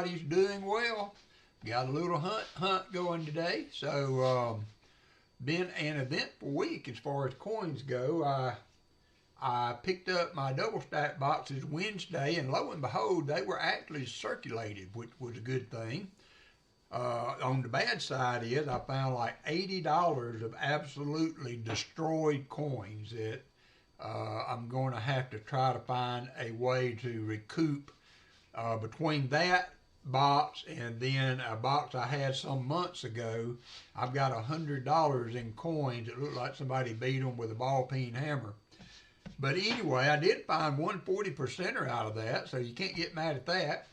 everybody's doing well. Got a little hunt going today. So been an eventful week as far as coins go. I picked up my double stack boxes Wednesday, and lo and behold, they were actually circulated, which was a good thing. On the bad side is I found like $80 of absolutely destroyed coins that I'm going to have to try to find a way to recoup between that box and then a box I had some months ago. I've got $100 in coins that look like somebody beat them with a ball peen hammer. But anyway, I did find one 40%er out of that, so you can't get mad at that.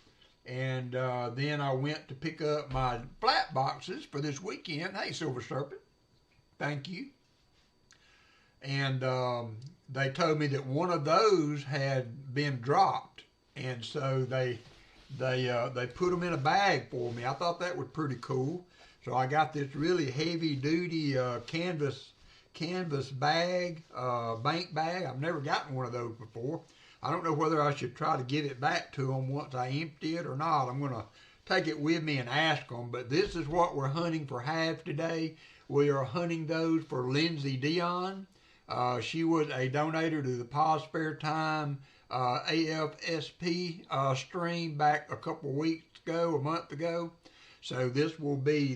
And then I went to pick up my flat boxes for this weekend. Hey, Silver Serpent, thank you. And they told me that one of those had been dropped, and so they put them in a bag for me. I thought that was pretty cool. So I got this really heavy-duty canvas bag, bank bag. I've never gotten one of those before. I don't know whether I should try to give it back to them once I empty it or not. I'm going to take it with me and ask them. But this is what we're hunting for halves today. We are hunting those for Lynzy Dion. She was a donator to the Pause Spare Time AFSP stream back a couple weeks ago, a month ago. So this will be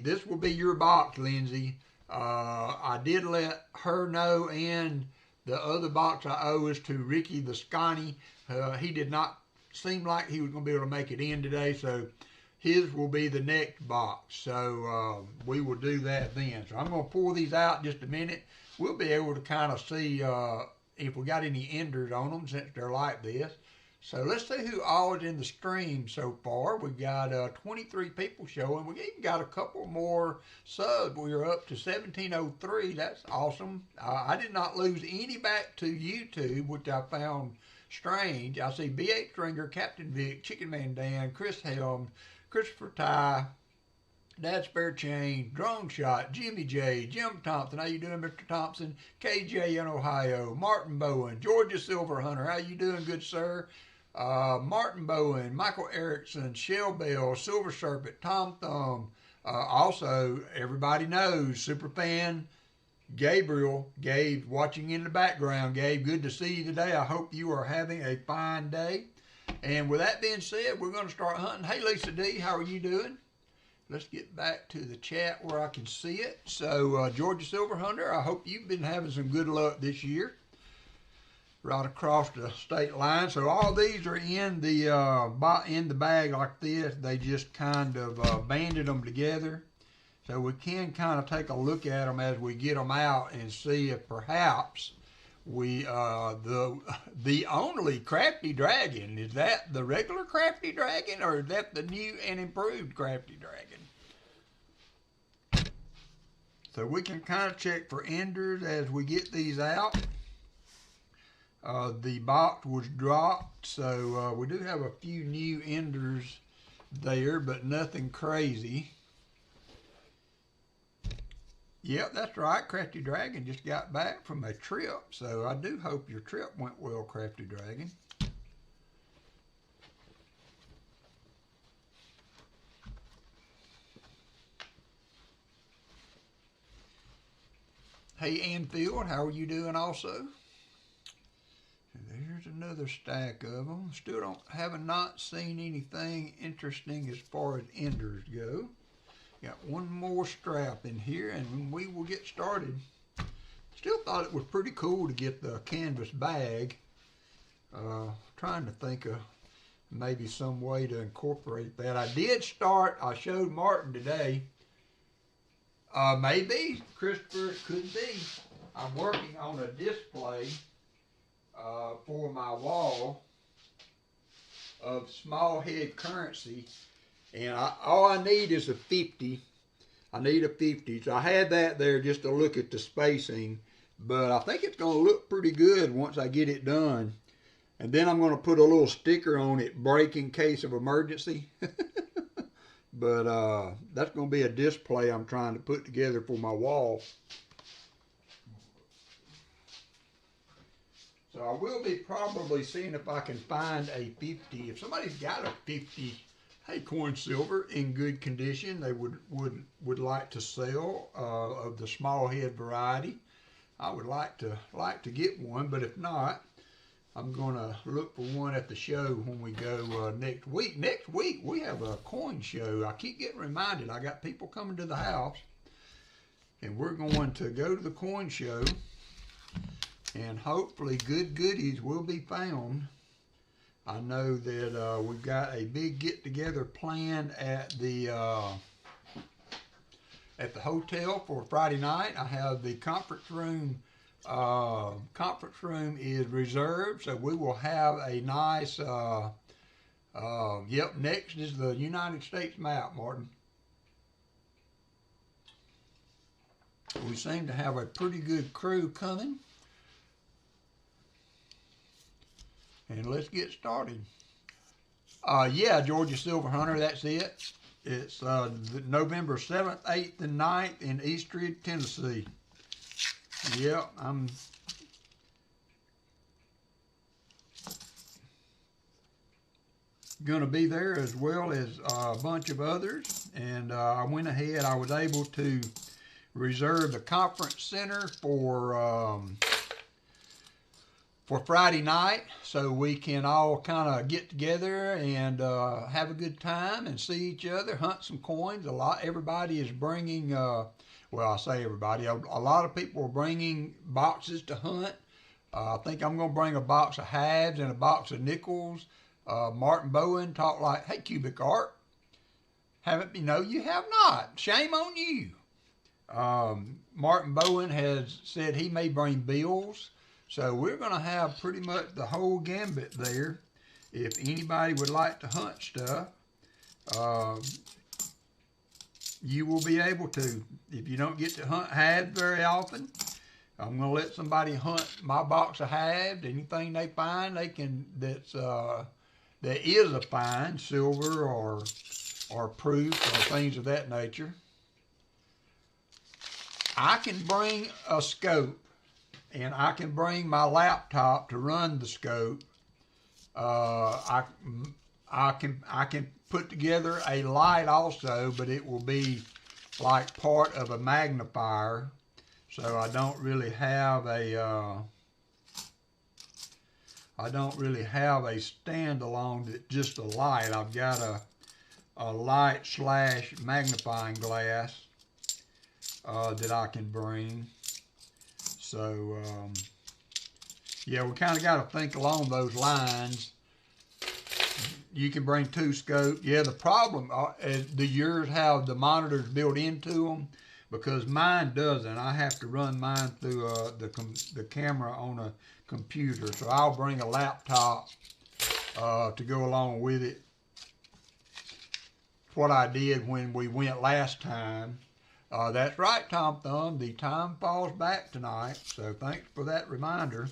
your box, Lynzy. I did let her know, and the other box I owe is to Ricky the Scotty. He did not seem like he was going to be able to make it in today, so his will be the next box. So we will do that then. So I'm going to pull these out in just a minute. We'll be able to kind of see if we got any enders on them since they're like this. So let's see who all is in the stream so far. We got 23 people showing. We even got a couple more subs. We are up to 1703. That's awesome. I did not lose any back to YouTube, which I found strange. I see B.H. Stringer, Captain Vic, Chicken Man Dan, Chris Helm, Christopher Ty, Dad Spare Chain, Drone Shot, Jimmy J, Jim Thompson. How you doing, Mr. Thompson? KJ in Ohio, Martin Bowen, Georgia Silver Hunter. How you doing, good sir? Martin Bowen, Michael Erickson, Shell Bell, Silver Serpent, Tom Thumb. Also, everybody knows, Superfan Gabe watching in the background. Gabe, good to see you today. I hope you are having a fine day. And with that being said, we're going to start hunting. Hey, Lisa D, how are you doing? Let's get back to the chat where I can see it. So, Georgia Silver Hunter, I hope you've been having some good luck this year, right across the state line. So all these are in the bag like this. They just kind of banded them together. So we can kind of take a look at them as we get them out and see if perhaps we the only Crafty Dragon, is that the regular Crafty Dragon or is that the new and improved Crafty Dragon? So we can kind of check for enders as we get these out. The box was dropped, so we do have a few new enders there, but nothing crazy. Yep, that's right. Crafty Dragon just got back from a trip, so I do hope your trip went well, Crafty Dragon. Hey, Anfield, how are you doing also? There's another stack of them. Still haven't not seen anything interesting as far as enders go. Got one more strap in here and we will get started. Still thought it was pretty cool to get the canvas bag. Trying to think of maybe some way to incorporate that. I showed Martin today. Maybe, Christopher, it could be. I'm working on a display for my wall of small head currency, and all I need is a 50. I need a 50. So I had that there just to look at the spacing, but I think it's going to look pretty good once I get it done. And then I'm going to put a little sticker on it, break in case of emergency. But that's going to be a display I'm trying to put together for my wall. So I will be probably seeing if I can find a 50. If somebody's got a 50 Hey, corn silver in good condition. They would like to sell of the small head variety. I would like to get one, but if not, I'm gonna look for one at the show when we go next week. Next week we have a coin show. I keep getting reminded. I got people coming to the house, and we're going to go to the coin show, and hopefully good goodies will be found. I know that we've got a big get-together planned at the hotel for Friday night. I have the conference room. Conference room is reserved, so we will have a nice. Yep. Next is the United States map, Martin. We seem to have a pretty good crew coming. And let's get started. Yeah, Georgia Silver Hunter, that's it. It's November 7th, 8th, and 9th in Eastridge, Tennessee. Yep, I'm going to be there as well as a bunch of others. And I went ahead, I was able to reserve the conference center for Friday night, so we can all kind of get together and have a good time and see each other, hunt some coins. Everybody is bringing, well, I say everybody, a lot of people are bringing boxes to hunt. I think I'm going to bring a box of halves and a box of nickels. Martin Bowen talked like, hey, Cubic Art, you have not. Shame on you. Martin Bowen has said he may bring bills. So we're going to have pretty much the whole gambit there. If anybody would like to hunt stuff, you will be able to. If you don't get to hunt halves very often, I'm going to let somebody hunt my box of halves. Anything they find, that is a find, silver or proof or things of that nature. I can bring a scope. And I can bring my laptop to run the scope. I can put together a light also, but it will be like part of a magnifier. So I don't really have a standalone that's just a light. I've got a light / magnifying glass that I can bring. So, yeah, we kind of got to think along those lines. You can bring 2 scopes. Yeah, the problem is do yours have the monitors built into them? Because mine doesn't. I have to run mine through the camera on a computer. So I'll bring a laptop to go along with it. What I did when we went last time. That's right, Tom Thumb. The time falls back tonight, so thanks for that reminder.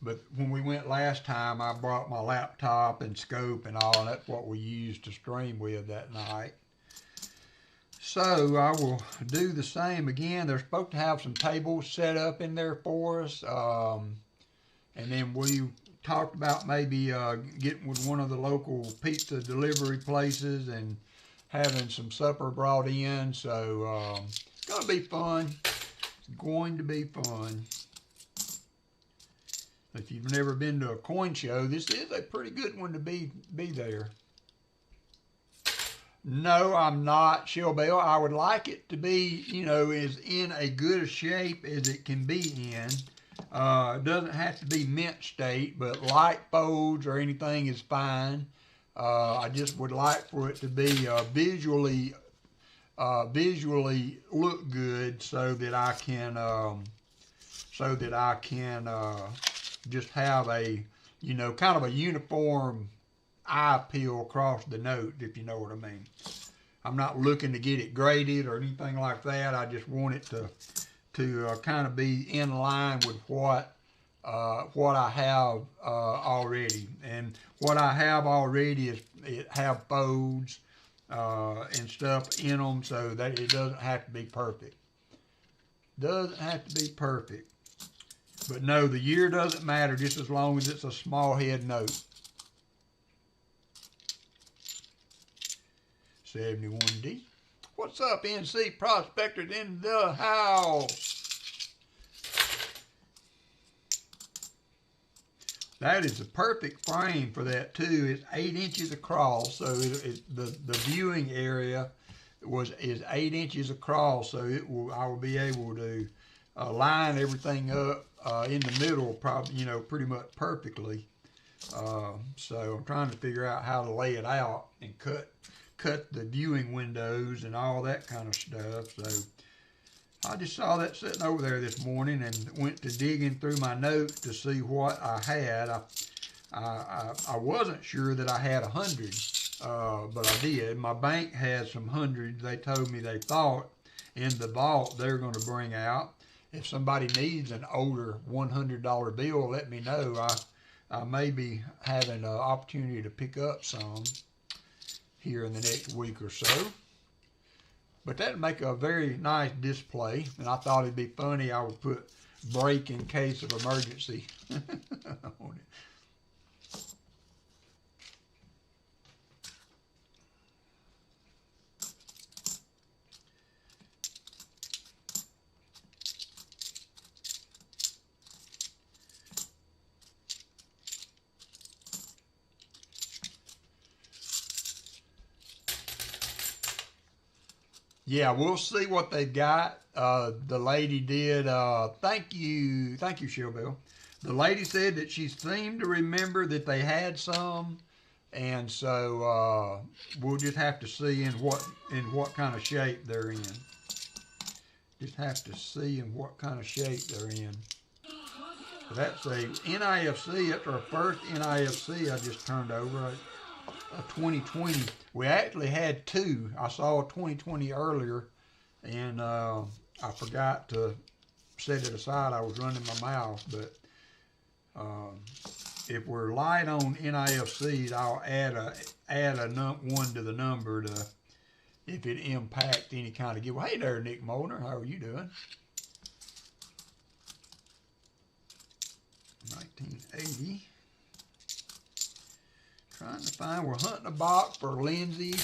But when we went last time, I brought my laptop and scope and all, and that's what we used to stream with that night. So I will do the same again. They're supposed to have some tables set up in there for us, and then we talked about maybe getting with one of the local pizza delivery places and having some supper brought in. So it's going to be fun. It's going to be fun. If you've never been to a coin show, this is a pretty good one to be there. No, I'm not, Shellbell. I would like it to be, as in a good shape as it can be in. It doesn't have to be mint state, but light folds or anything is fine. I just would like for it to be visually look good, so that I can just have a kind of a uniform eye appeal across the note, if you know what I mean. I'm not looking to get it graded or anything like that. I just want it to kind of be in line with what I have already. And what I have already is it have folds and stuff in them, so that it doesn't have to be perfect. Doesn't have to be perfect. But no, the year doesn't matter just as long as it's a small head note. 71D. What's up, NC Prospectors in the house? That is the perfect frame for that too. It's 8 inches across, so the viewing area is 8 inches across, so I will be able to line everything up in the middle, probably, pretty much perfectly. So I'm trying to figure out how to lay it out and cut the viewing windows and all that kind of stuff. So I just saw that sitting over there this morning and went to digging through my notes to see what I had. I wasn't sure that I had 100, but I did. My bank had some hundreds. They told me they thought in the vault they're going to bring out. If somebody needs an older $100 bill, let me know. I may be having an opportunity to pick up some here in the next week or so. But that'd make a very nice display, and I thought it'd be funny. I would put break in case of emergency on it. Yeah, we'll see what they've got. The lady did, thank you, Shellbell. The lady said that she seemed to remember that they had some, and so we'll just have to see in what kind of shape they're in. Just have to see in what kind of shape they're in. So that's a NIFC. That's our first NIFC I just turned over. A 2020. We actually had two. I saw a 2020 earlier, and I forgot to set it aside. I was running my mouth, but if we're light on NIFCs, I'll add a one to the number to if it impacts any kind of giveaway. Hey there, Nick Molnar. How are you doing? 1980. Trying to find, we're hunting a box for Lynzy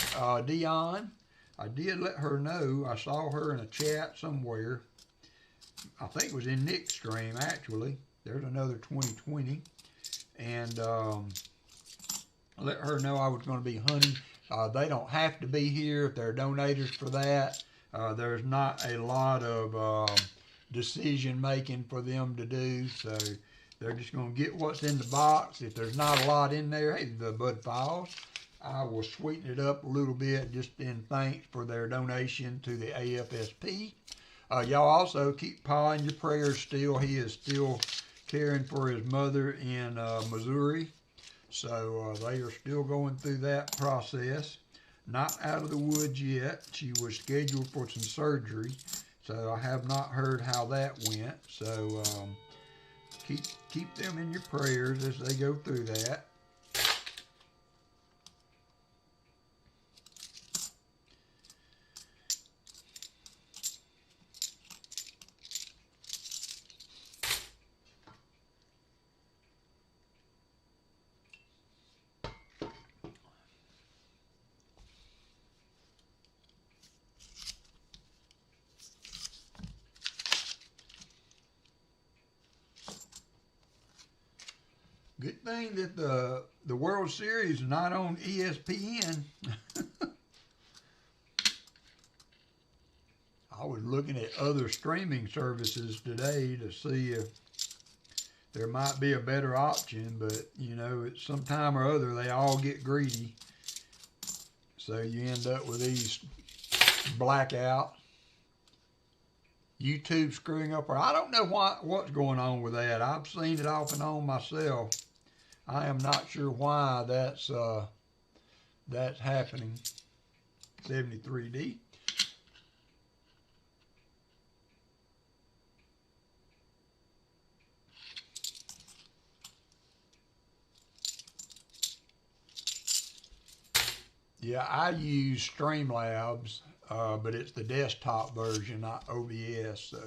Dion. I did let her know. I saw her in a chat somewhere. I think it was in Nick's stream, actually. There's another 2020. And I let her know I was going to be hunting. They don't have to be here if they're donators for that. There's not a lot of decision making for them to do, so they're just going to get what's in the box. If there's not a lot in there, hey, the Bud Files, I will sweeten it up a little bit just in thanks for their donation to the AFSP. Y'all also keep Pa in your prayers still. He is still caring for his mother in Missouri. So they are still going through that process. Not out of the woods yet. She was scheduled for some surgery. So I have not heard how that went. So keep them in your prayers as they go through that. Good thing that the World Series is not on ESPN. I was looking at other streaming services today to see if there might be a better option, but you know, at some time or other they all get greedy. So you end up with these blackouts. YouTube screwing up, or I don't know what's going on with that. I've seen it off and on myself. I am not sure why that's happening. 73D. Yeah, I use Streamlabs, but it's the desktop version, not OBS, so.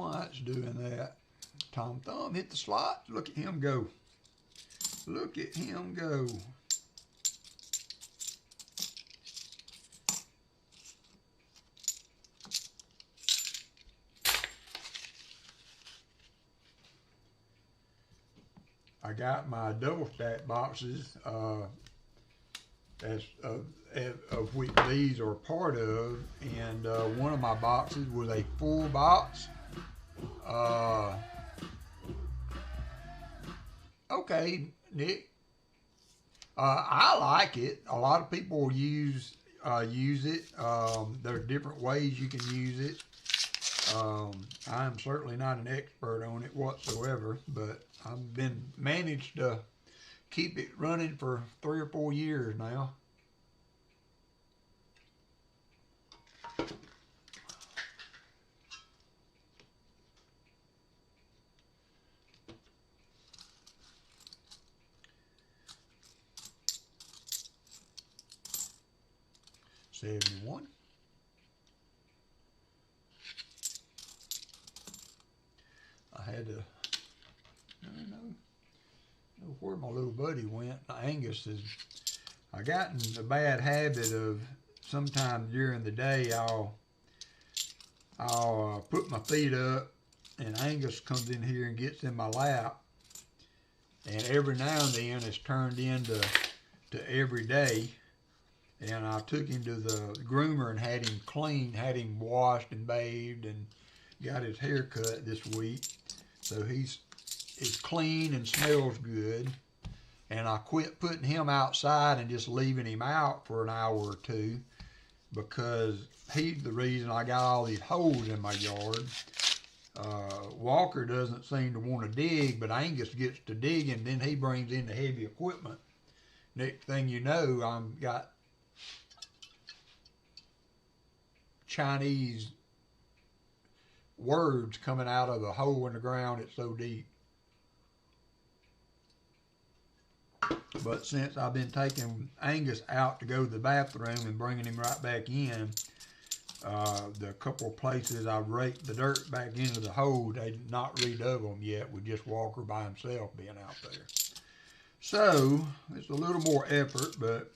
why it's doing that. Tom Thumb hit the slot. Look at him go. Look at him go. I got my double stack boxes of which these are part of, and one of my boxes was a full box. Okay, Nick. I like it. A lot of people use it. There are different ways you can use it. I'm certainly not an expert on it whatsoever, but I've been managed to keep it running for 3 or 4 years now. $71. I had to, I don't know where my little buddy went. Angus is, I got in the bad habit of sometime during the day I'll put my feet up and Angus comes in here and gets in my lap, and every now and then it's turned into every day. And I took him to the groomer and had him cleaned, had him washed and bathed, and got his hair cut this week. So he's clean and smells good. And I quit putting him outside and just leaving him out for an hour or two, because he's the reason I got all these holes in my yard. Walker doesn't seem to want to dig, but Angus gets to digging, then he brings in the heavy equipment. Next thing you know, I've got Chinese words coming out of the hole in the ground. It's so deep. But since I've been taking Angus out to go to the bathroom and bringing him right back in, the couple of places I've raked the dirt back into the hole, they've not redug them yet with just Walker by himself being out there. So it's a little more effort, but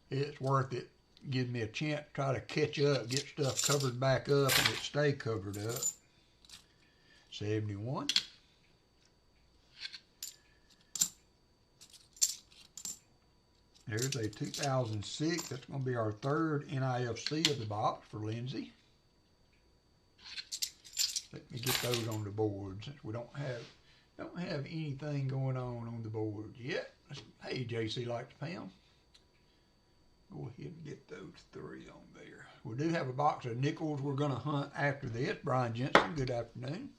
it's worth it. Gives me a chance to try to catch up, get stuff covered back up, and it stay covered up. 71. There's a 2006. That's going to be our third NIFC of the box for Lynzy. Let me get those on the board since we don't have anything going on the board yet. Hey, JC likes Pam. Go ahead and get those 3 on there. We do have a box of nickels we're going to hunt after this. Brian Jensen, good afternoon.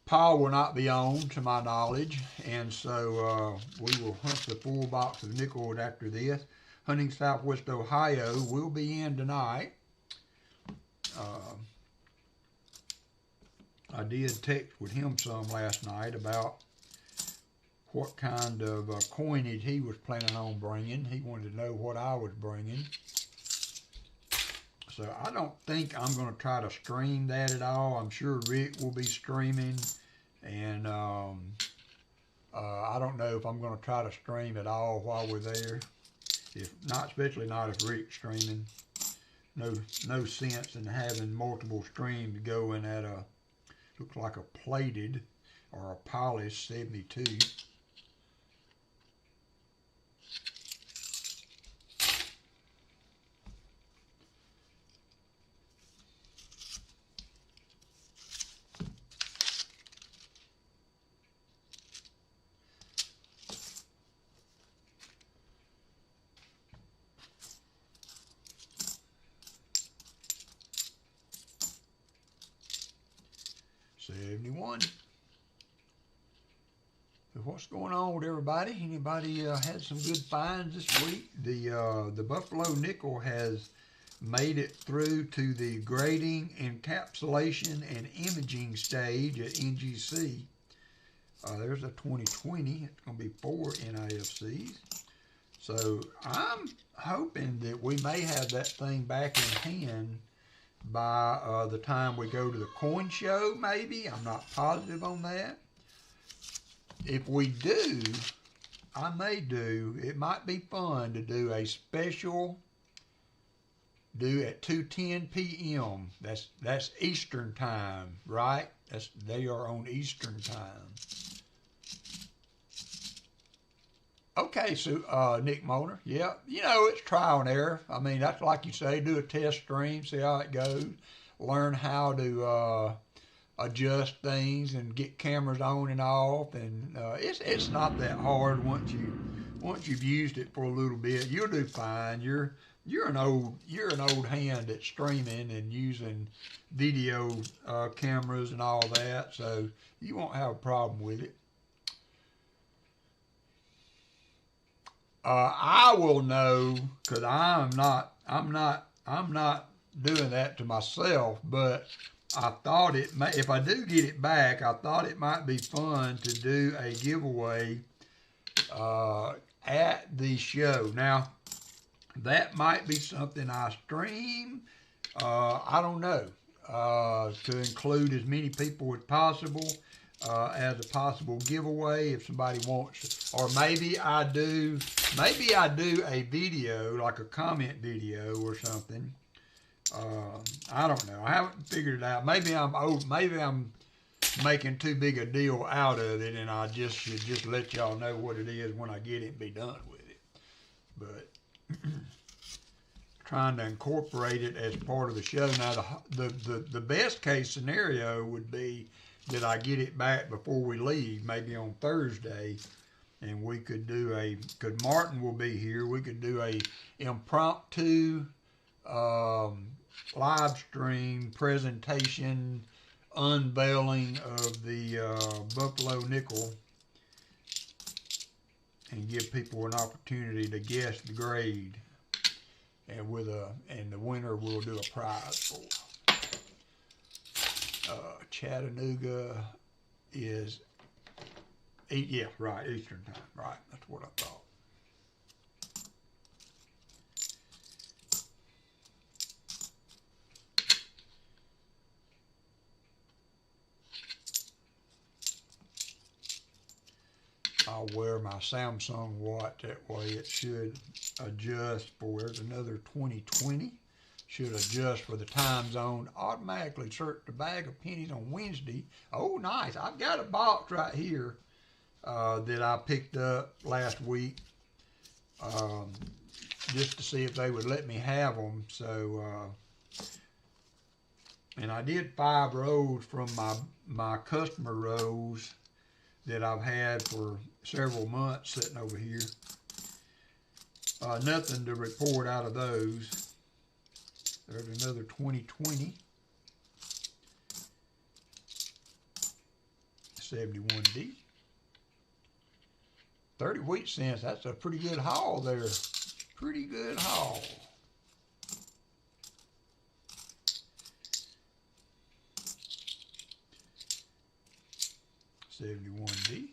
Paul will not be on, to my knowledge, and so we will hunt the full box of nickels after this. Hunting Southwest Ohio will be in tonight. I did text with him some last night about what kind of coinage he was planning on bringing. He wanted to know what I was bringing. So I don't think I'm going to try to stream that at all. I'm sure Rick will be streaming, and I don't know if I'm going to try to stream at all while we're there. If not, especially not if Rick's streaming. No sense in having multiple streams going at a, looks like a plated or a polished 72. So what's going on with everybody? Anybody had some good finds this week? The Buffalo nickel has made it through to the grading, encapsulation, and imaging stage at NGC. There's a 2020. It's going to be 4 NIFCs. So I'm hoping that we may have that thing back in hand by the time we go to the coin show, maybe. I'm not positive on that. If we do, it might be fun to do a special, at 2:10 p.m. That's Eastern time, right? They are on Eastern time. Okay, so Nick Moner, yeah, it's trial and error. I mean, that's like you say, do a test stream, see how it goes, learn how to adjust things and get cameras on and off, and it's not that hard once you've used it for a little bit. You'll do fine. You're an old hand at streaming and using video cameras and all that, so you won't have a problem with it. I will know, because I'm not doing that to myself, but I thought if I do get it back, I thought it might be fun to do a giveaway at the show. Now, that might be something I stream. I don't know. To include as many people as possible as a possible giveaway if somebody wants, or maybe I do a video, like a comment video or something. I don't know. I haven't figured it out. Maybe I'm making too big a deal out of it, and I should just let y'all know what it is when I get it and be done with it. But trying to incorporate it as part of the show. Now, the best case scenario would be that I get it back before we leave, maybe on Thursday, and we could do because Martin will be here, we could do a impromptu live stream presentation unveiling of the Buffalo Nickel, and give people an opportunity to guess the grade, and the winner will do a prize for. Chattanooga is Eastern time, right? That's what I thought. I'll wear my Samsung watch, that way it should adjust for, there's another 2020, should adjust for the time zone, automatically search the bag of pennies on Wednesday. Oh, nice. I've got a box right here that I picked up last week just to see if they would let me have them. So, and I did 5 rows from my customer rows that I've had for several months sitting over here. Nothing to report out of those. There's another 2020. 71D. 30 wheat cents. That's a pretty good haul there. Pretty good haul. $71D.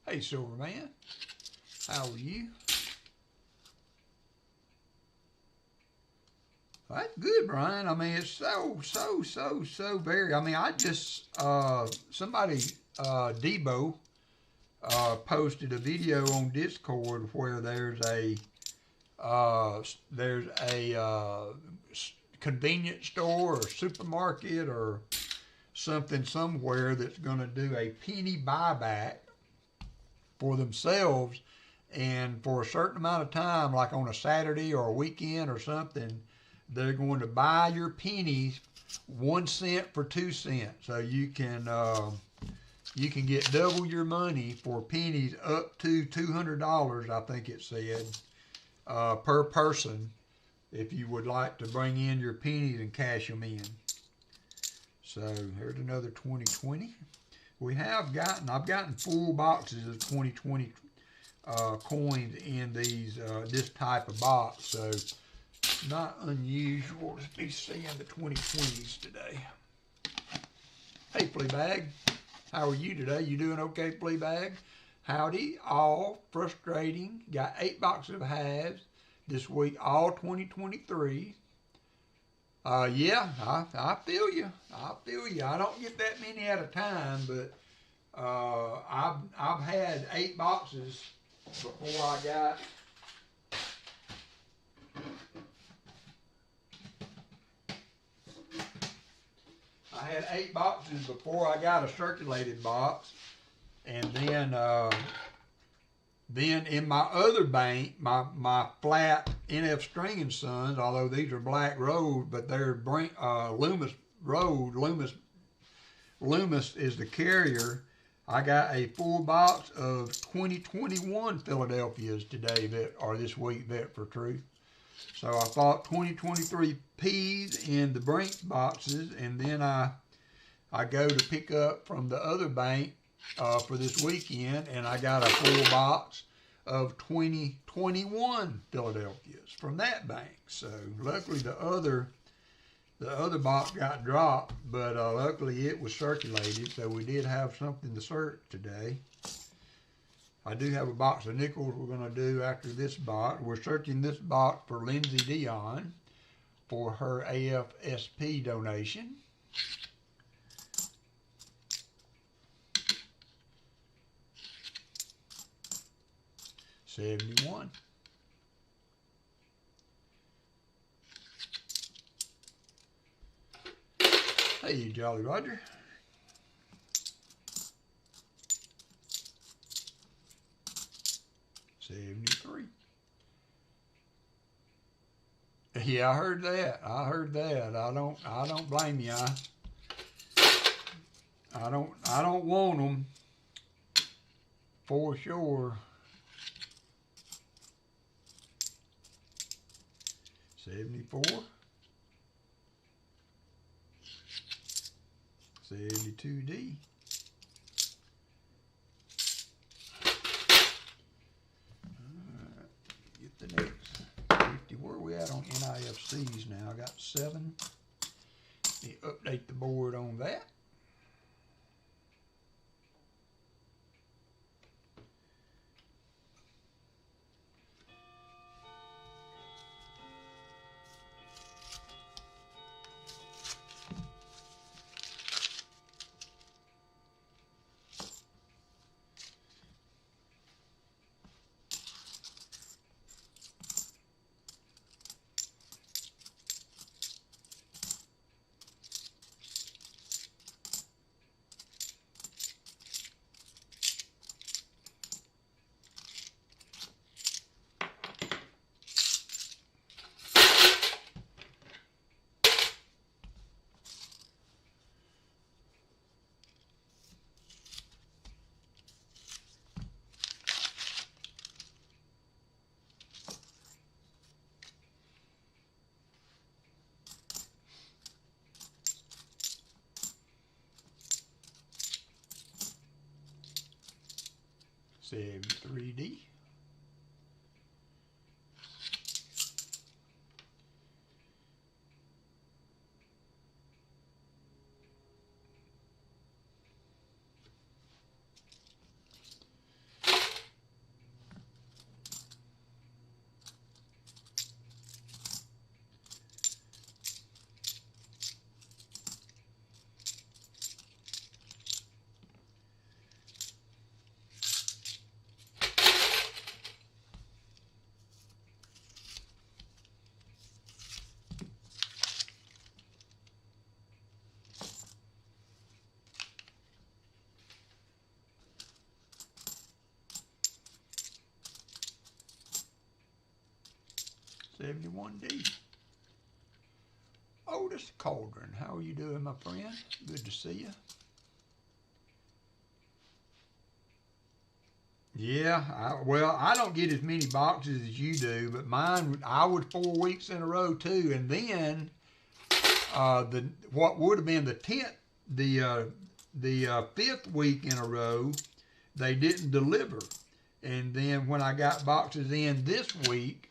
Hey, Silverman, how are you? That's good, Brian. I mean, it's so very, I mean, I just, somebody, Debo, posted a video on Discord where there's a convenience store or supermarket or something somewhere that's going to do a penny buyback for themselves, and for a certain amount of time, like on a Saturday or a weekend or something, they're going to buy your pennies 1 cent for 2 cents. So you can get double your money for pennies up to $200, I think it said. per person if you would like to bring in your pennies and cash them in. So here's another 2020. I've gotten full boxes of 2020 coins in this type of box, so not unusual to be seeing the 2020s today. Hey, Fleabag, how are you today? You doing okay, Fleabag? Howdy, all frustrating. Got 8 boxes of halves this week, all 2023. Yeah, I feel you. I feel you. I don't get that many at a time, but I've had 8 boxes before I got. I had 8 boxes before I got a circulated box, and then in my other bank, my flat NF String & Sons, although these are Black Rose, but they're Loomis Road. Loomis is the carrier. I got a full box of 2021 Philadelphias today this week, Vet for Truth. So I bought 2023 P's in the Brink boxes, and then I go to pick up from the other bank for this weekend, and I got a full box of 2021 Philadelphias from that bank. So luckily the other box got dropped, but luckily it was circulated, so we did have something to search today. I do have a box of nickels we're going to do after this box. We're searching this box for Lynzy Dion for her AFSP donation. $71. Hey, Jolly Roger. $73. Yeah, I heard that. I don't blame you. I don't want them for sure. 74. 72D. Get the next 50. Where are we at on NIFCs now? I got 7. Let me update the board on that. $73D. $71D. Otis Cauldron, how are you doing, my friend? Good to see you. Yeah, well, I don't get as many boxes as you do, but mine, I was 4 weeks in a row too, and then what would have been the 5th week in a row, they didn't deliver, and then when I got boxes in this week,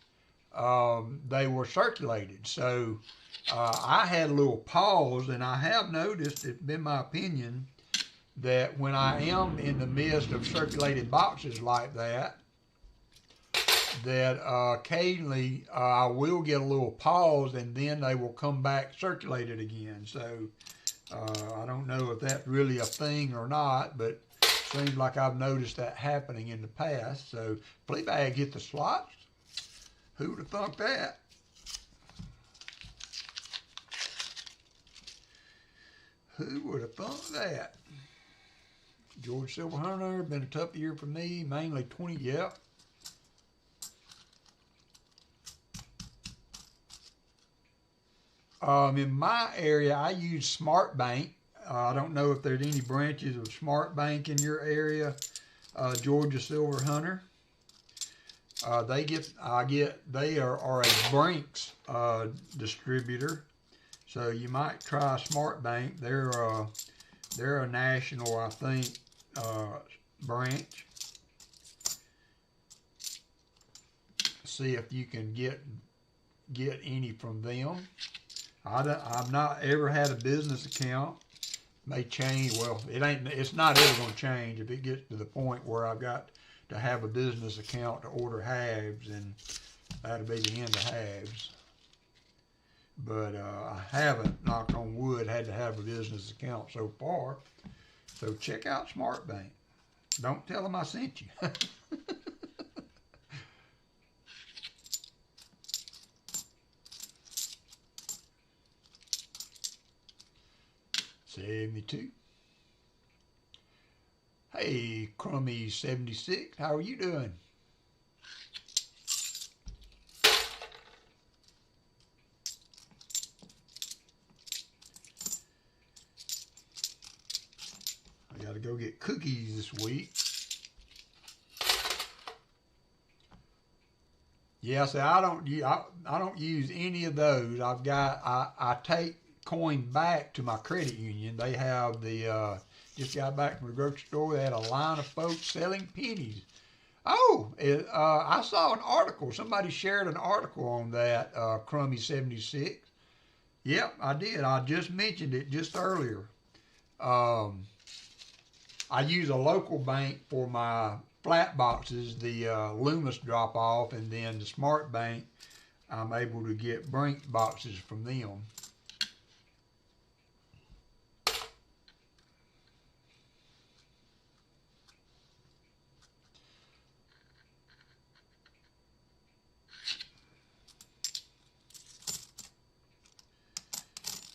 they were circulated. So I had a little pause, and I have noticed, it's been my opinion, that when I am in the midst of circulated boxes like that, that occasionally I will get a little pause and then they will come back circulated again. So I don't know if that's really a thing or not, but it seems like I've noticed that happening in the past. So Fleabag hit the slots. Who would have thunk that? Who would have thunk that? George Silverhunter, been a tough year for me, mainly 20, yep. In my area, I use Smart Bank. I don't know if there's any branches of Smart Bank in your area, Georgia Silverhunter. They are a Brinks distributor, so you might try Smart Bank. They're a national, I think, branch. See if you can get any from them. I've not ever had a business account. May change. Well, it's not ever going to change if it gets to the point where I've got to have a business account to order halves, and that'll be the end of halves. But I haven't, knock on wood, had to have a business account so far. So check out Smart Bank. Don't tell them I sent you. 72. Hey, Crummy 76, how are you doing? I got to go get cookies this week. Yeah, so I don't use any of those. I take coin back to my credit union. They have just got back from the grocery store. They had a line of folks selling pennies. Oh, I saw an article. Somebody shared an article on that, Crummy 76. Yep, I did. I just mentioned it just earlier. I use a local bank for my flat boxes, the Loomis drop off, and then the Smart Bank, I'm able to get Brink boxes from them.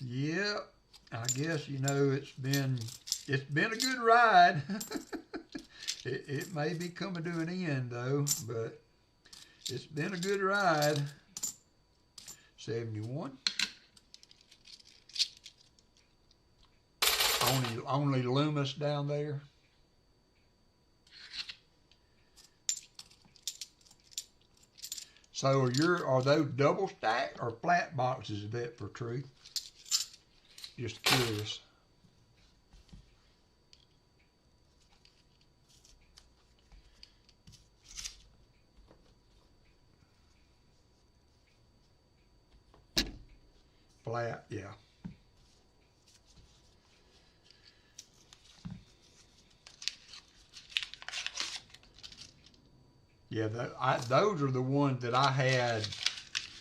Yep, I guess, it's been a good ride. It may be coming to an end though, but it's been a good ride. 71. Only Loomis down there. So are those double stacked or flat boxes, Vet for Truth? Just curious. Flat, yeah. Yeah, those are the ones that I had.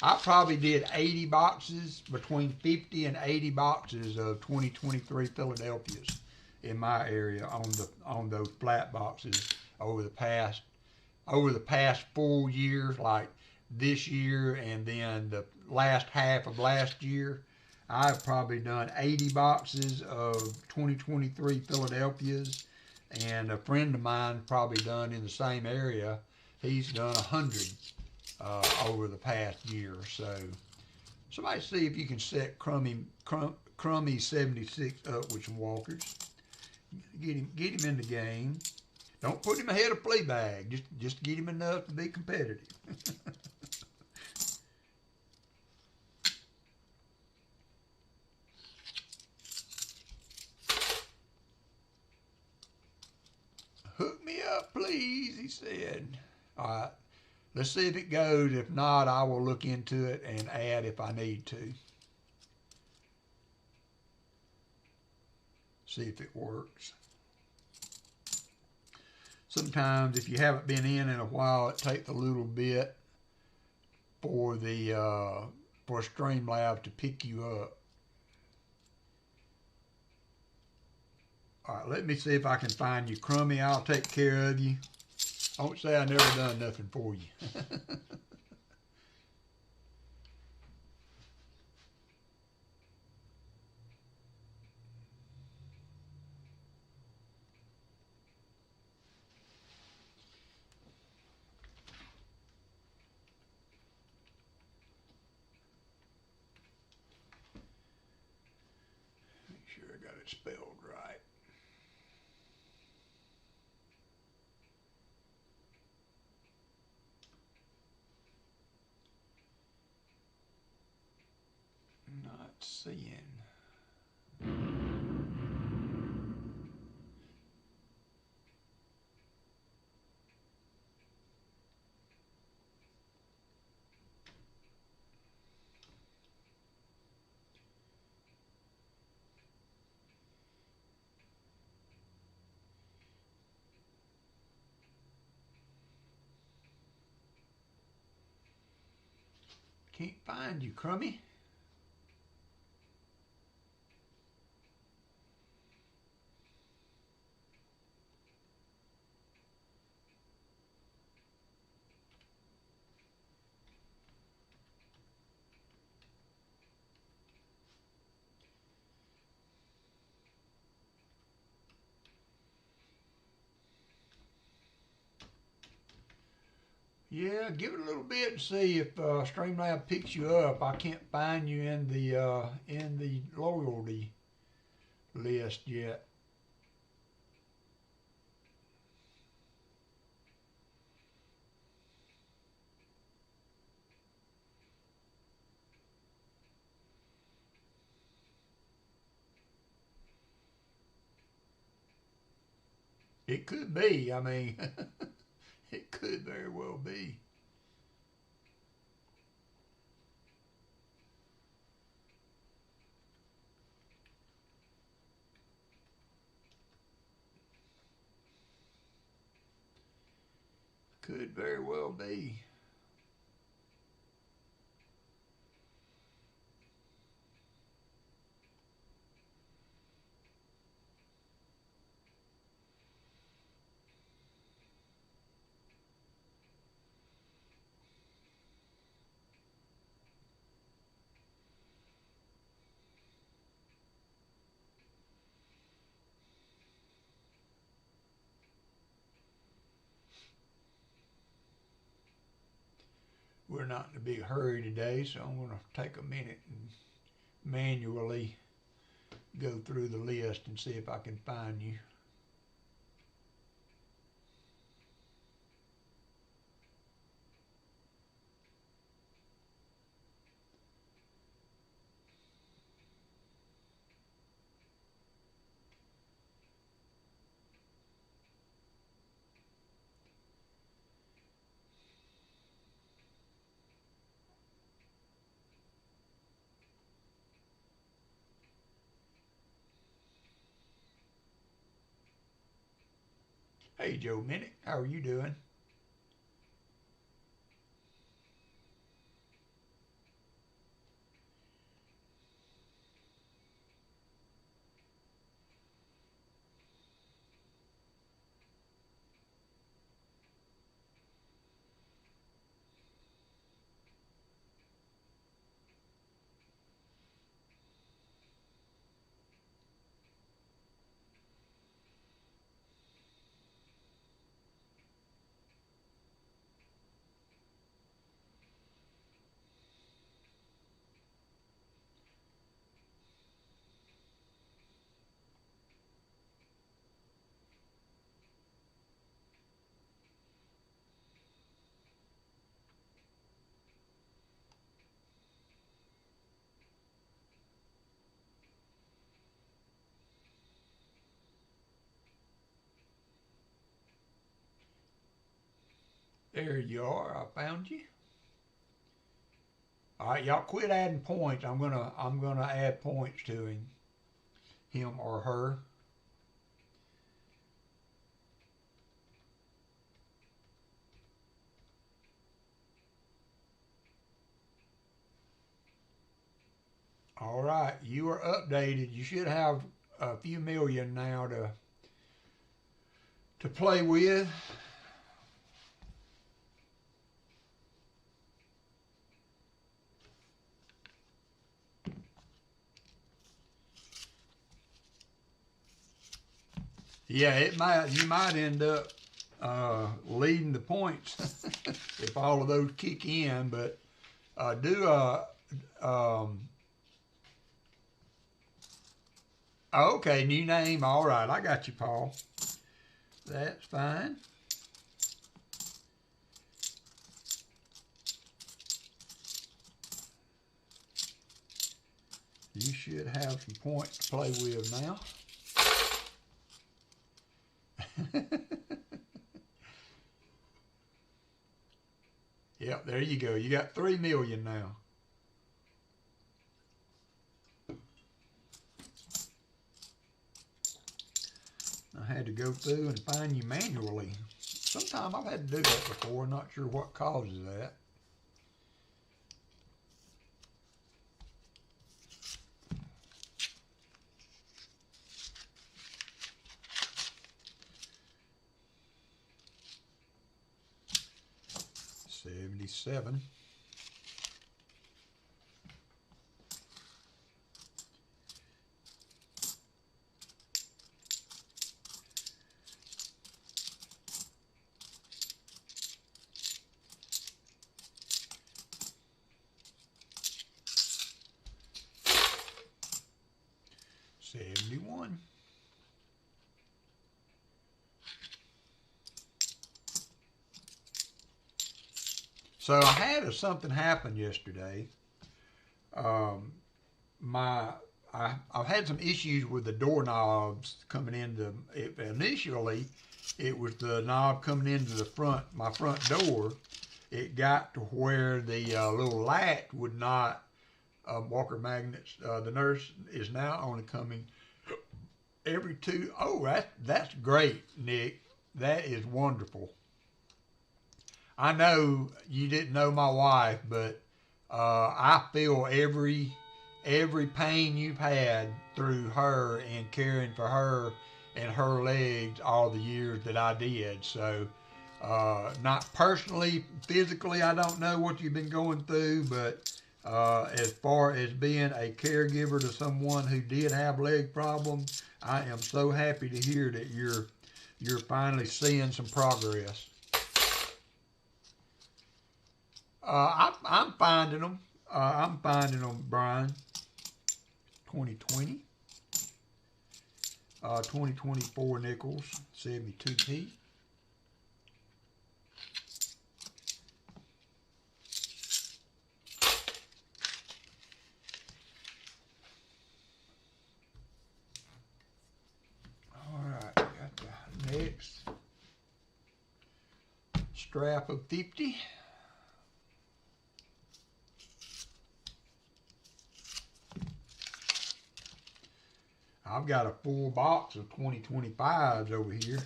I probably did 80 boxes, between 50 and 80 boxes of 2023 Philadelphias in my area on those flat boxes over the past full years, like this year and then the last half of last year. I've probably done 80 boxes of 2023 Philadelphias, and a friend of mine probably done in the same area. He's done 100 over the past year. So somebody see if you can set Crummy 76 up with some walkers. Get him in the game. Don't put him ahead of Fleabag. Just get him enough to be competitive. Hook me up, please, he said. All right, let's see if it goes. If not, I will look into it and add if I need to. See if it works. Sometimes if you haven't been in a while, it takes a little bit for the for Streamlab to pick you up. All right, let me see if I can find you, Crummy. I'll take care of you. I won't say I never done nothing for you. Make sure I got it spelled right. Not seeing. Can't find you, Crummy. Yeah, give it a little bit and see if Streamlab picks you up. I can't find you in the loyalty list yet. It could be. I mean, it could very well be. Could very well be. We're not in a big hurry today, so I'm going to take a minute and manually go through the list and see if I can find you. Hey, Joe Minnick, how are you doing? There you are. I found you. All right, y'all quit adding points. I'm gonna add points to him or her. All right, you are updated. You should have a few million now to play with. Yeah, you might end up leading the points if all of those kick in, but do a okay, new name. All right, I got you, Paul. That's fine. You should have some points to play with now. Yep, there you go. You got 3 million now. I had to go through and find you manually. Sometimes I've had to do that before. Not sure what causes that. $77. $71. So I had something happen yesterday. I've had some issues with the doorknobs coming into it. Initially, it was the knob coming into my front door. It got to where the little latch would not. WalkerMagnets. The nurse is now only coming every 2. Oh, that's great, Nick. That is wonderful. I know you didn't know my wife, but I feel every pain you've had through her and caring for her and her legs all the years that I did. So, not personally, physically, I don't know what you've been going through, but as far as being a caregiver to someone who did have leg problems, I am so happy to hear that you're finally seeing some progress. I'm finding them. I'm finding them, Brian. 2020. 2024 nickels, 72p. All right, got the next strap of 50. I've got a full box of 2025s over here.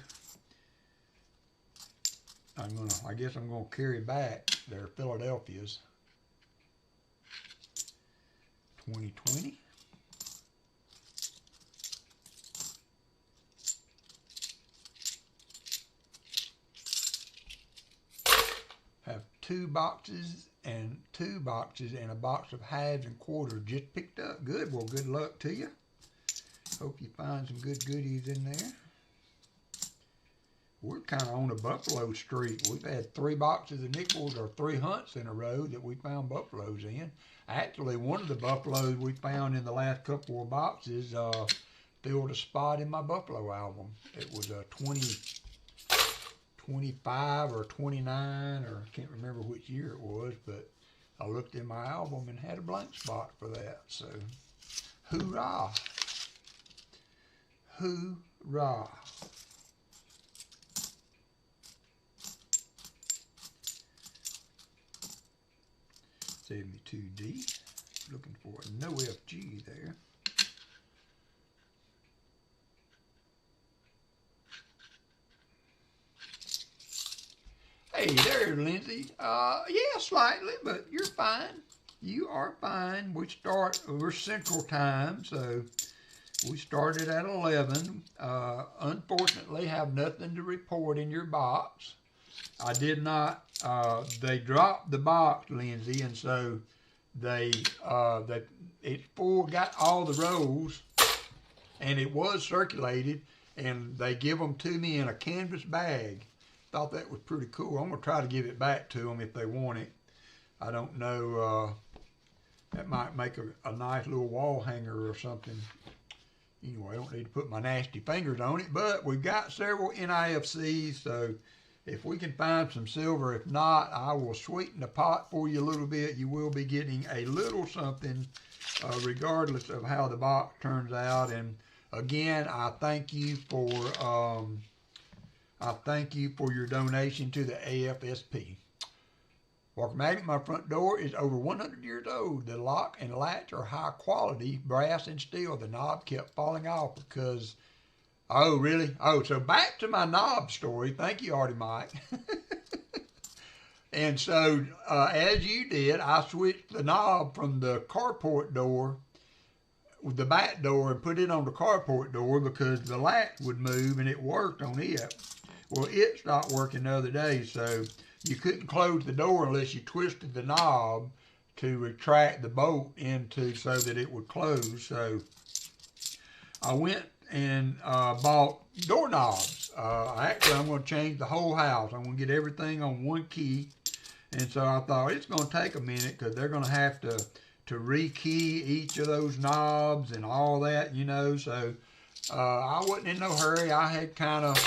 I guess I'm gonna carry back. They're Philadelphia's. 2020. Have 2 boxes and a box of halves and quarters just picked up. Good. Well, good luck to you. Hope you find some good goodies in there. We're kind of on a buffalo streak. We've had 3 boxes of nickels or 3 hunts in a row that we found buffaloes in. Actually, one of the buffaloes we found in the last couple of boxes filled a spot in my buffalo album. It was a 25 or 29, or I can't remember which year it was, but I looked in my album and had a blank spot for that. So, hoorah! Hoorah! 72D. Looking for no FG there. Hey there, Lynzy. Yeah, slightly, but you're fine. You are fine. We're Central Time, so we started at 11. Unfortunately, have nothing to report in your box. I did not. They dropped the box, Lynzy, and so it's full. Got all the rows, and it was circulated, and they give them to me in a canvas bag. Thought that was pretty cool. I'm gonna try to give it back to them if they want it. I don't know. That might make a nice little wall hanger or something. Anyway, I don't need to put my nasty fingers on it, but we've got several NIFCs, so if we can find some silver, if not, I will sweeten the pot for you a little bit. You will be getting a little something, regardless of how the box turns out. And again, I thank you for your donation to the AFSP. WalkerMagnet, my front door is over 100 years old. The lock and latch are high quality, brass and steel. The knob kept falling off because, oh really? Oh, so back to my knob story. Thank you, Artie Mike. And so, as you did, I switched the knob from the carport door, the back door, and put it on the carport door because the latch would move and it worked on it. Well, it stopped working the other day, so you couldn't close the door unless you twisted the knob to retract the bolt into so that it would close. So I went and bought doorknobs. Actually, I'm going to change the whole house. I'm going to get everything on one key. And so I thought it's going to take a minute because they're going to have to re-key each of those knobs and all that, you know. So I wasn't in no hurry. I had kind of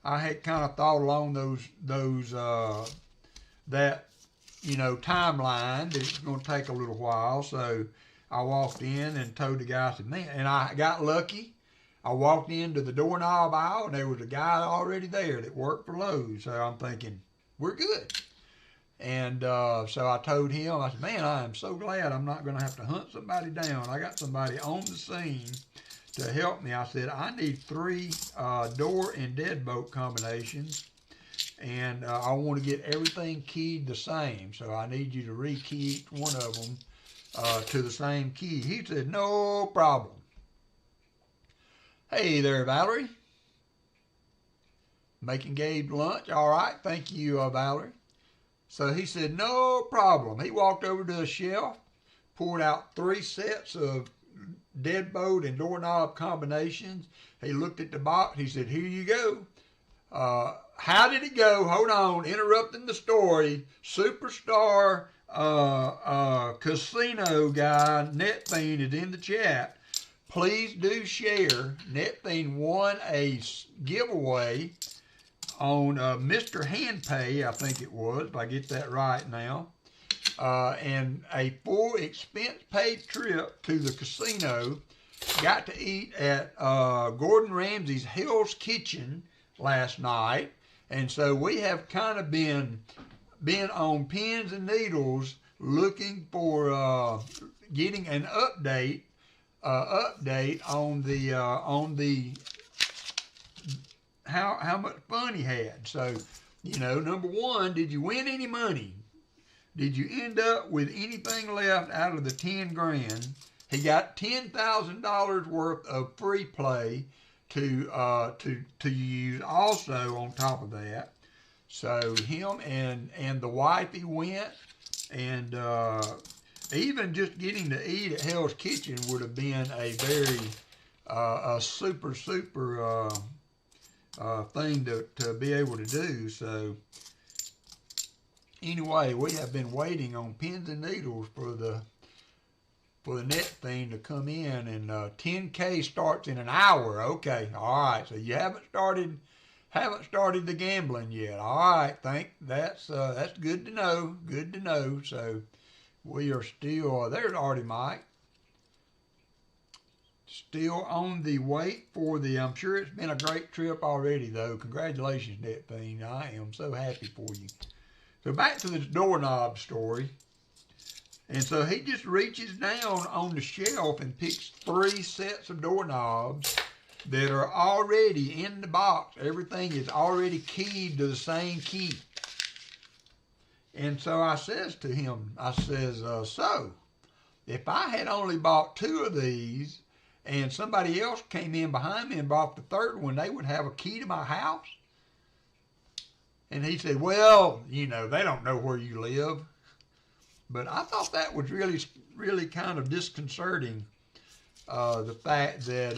thought along that, you know, timeline that it's going to take a little while. So I walked in and told the guy, I said, man, and I got lucky. I walked into the doorknob aisle and there was a guy already there that worked for Lowe's. So I'm thinking, we're good. And so I told him, I said, man, I am so glad I'm not going to have to hunt somebody down. I got somebody on the scene to help me. I said, I need 3 door and deadbolt combinations, and I want to get everything keyed the same. So I need you to re-key each one of them to the same key. He said, no problem. Hey there, Valerie. Making Gabe lunch. All right, thank you, Valerie. So he said, no problem. He walked over to a shelf, poured out 3 sets of deadbolt and doorknob combinations. He looked at the box. He said, here you go. How did it go? Hold on, interrupting the story. Superstar casino guy, Netfiend, is in the chat. Please do share. Netfiend won a giveaway on Mr. Handpay, I think it was, if I get that right now. And a full expense-paid trip to the casino. Got to eat at Gordon Ramsay's Hell's Kitchen last night. And so we have kind of been on pins and needles looking for getting an update on the how much fun he had. So, you know, number one, did you win any money? Did you end up with anything left out of the 10 grand? He got $10,000 worth of free play to use also on top of that. So him and the wifey went, and even just getting to eat at Hell's Kitchen would have been a very super thing to be able to do. So anyway, we have been waiting on pins and needles for the Netfiend to come in, and 10K starts in an hour. Okay, all right. So you haven't started the gambling yet. All right, that's good to know. Good to know. So we are still there's Artie Mike. Still on the wait for the. I'm sure it's been a great trip already, though. Congratulations, Netfiend. I am so happy for you. So back to this doorknob story. And so he just reaches down on the shelf and picks 3 sets of doorknobs that are already in the box. Everything is already keyed to the same key. And so I says to him, I says, so if I had only bought 2 of these and somebody else came in behind me and bought the 3rd one, they would have a key to my house? And he said, well, you know, they don't know where you live. But I thought that was really kind of disconcerting, the fact that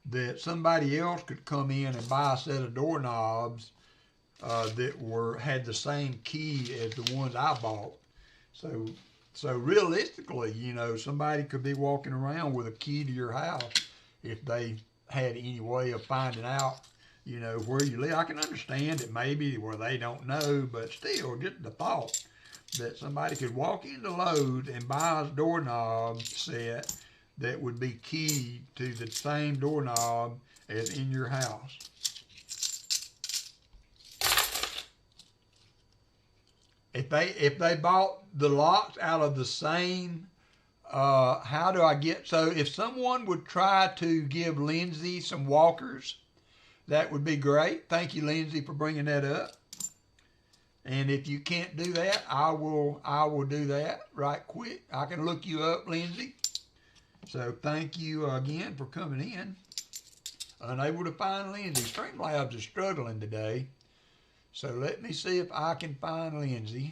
that somebody else could come in and buy a set of doorknobs that had the same key as the ones I bought. So realistically, you know, somebody could be walking around with a key to your house if they had any way of finding out, you know, where you live. I can understand it maybe where they don't know, but still, just the thought that somebody could walk into Lowe's and buy a doorknob set that would be keyed to the same doorknob as in your house. If they bought the locks out of the same, how do I get, so if someone would try to give Lynzy some walkers, that would be great. Thank you, Lynzy, for bringing that up. And if you can't do that, I will do that right quick. I can look you up, Lynzy. So thank you again for coming in. Unable to find Lynzy. Streamlabs is struggling today. So let me see if I can find Lynzy.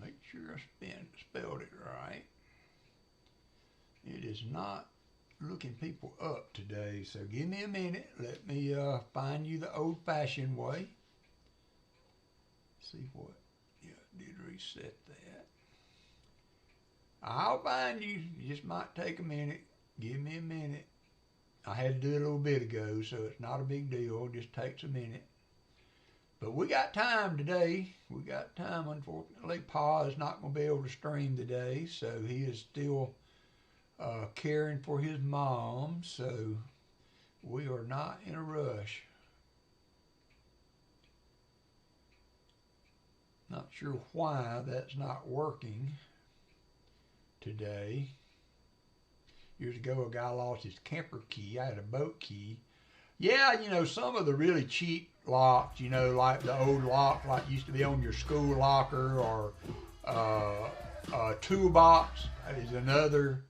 Make sure I spelled it right. It is not looking people up today, so give me a minute. Let me find you the old-fashioned way. See what, yeah, did reset that. I'll find you. It just might take a minute. Give me a minute. I had to do it a little bit ago, so it's not a big deal. It just takes a minute. But we got time today. We got time. Unfortunately, Pa is not going to be able to stream today, so he is still caring for his mom, so we are not in a rush. Not sure why that's not working today. Years ago, a guy lost his camper key. I had a boat key. Yeah, you know, some of the really cheap locks, you know, like the old lock like used to be on your school locker, or a toolbox is another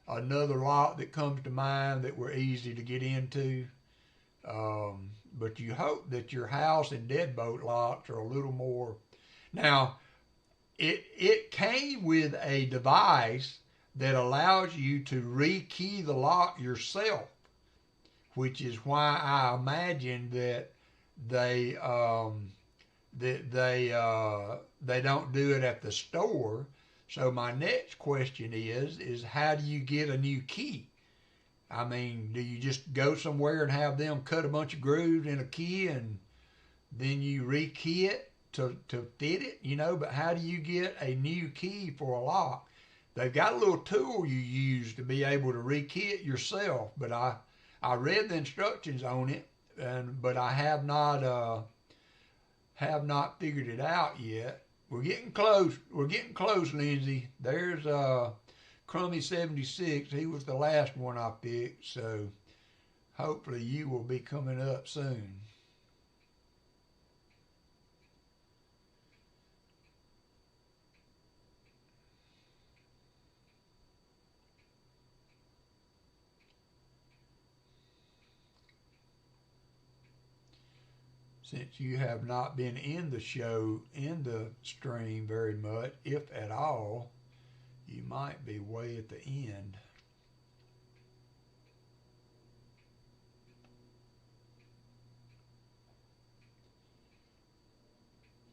lock that comes to mind that were easy to get into. But you hope that your house and deadbolt locks are a little more. Now, it came with a device that allows you to rekey the lock yourself, which is why I imagine that they don't do it at the store. So my next question is how do you get a new key? I mean, do you just go somewhere and have them cut a bunch of grooves in a key and then you rekey it to fit it, you know? But how do you get a new key for a lock? They've got a little tool you use to be able to rekey it yourself, but I read the instructions on it, but I have not figured it out yet. We're getting close. We're getting close, Lynzy. There's Crummy 76. He was the last one I picked, so hopefully you will be coming up soon. Since you have not been in the show, in the stream very much, if at all, You might be way at the end.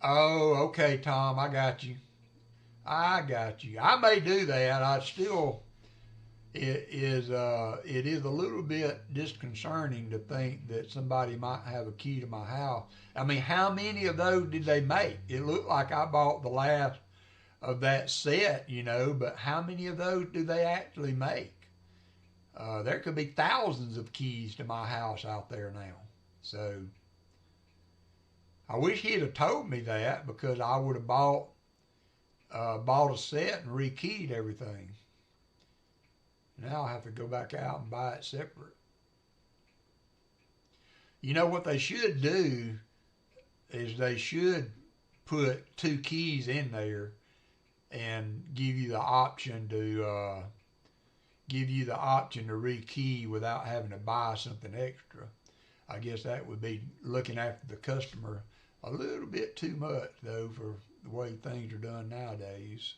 Oh, okay, Tom, I got you. I got you. I may do that. I still, it is a little bit disconcerting to think that somebody might have a key to my house. I mean, how many of those did they make? It looked like I bought the last of that set, you know, but how many of those do they actually make? There could be thousands of keys to my house out there now. So I wish he'd have told me that, because I would have bought a set and rekeyed everything. Now I have to go back out and buy it separate. You know what they should do is they should put 2 keys in there and give you the option to rekey without having to buy something extra. I guess that would be looking after the customer a little bit too much, though, for the way things are done nowadays.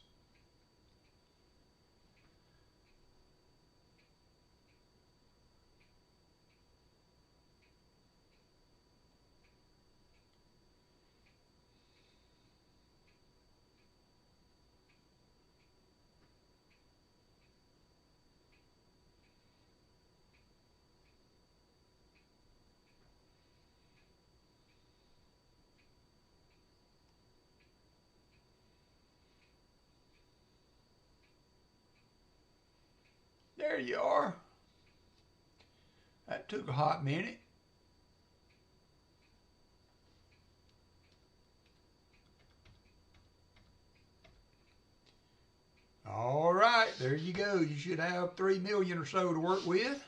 There you are. That took a hot minute. All right, there you go. You should have 3 million or so to work with.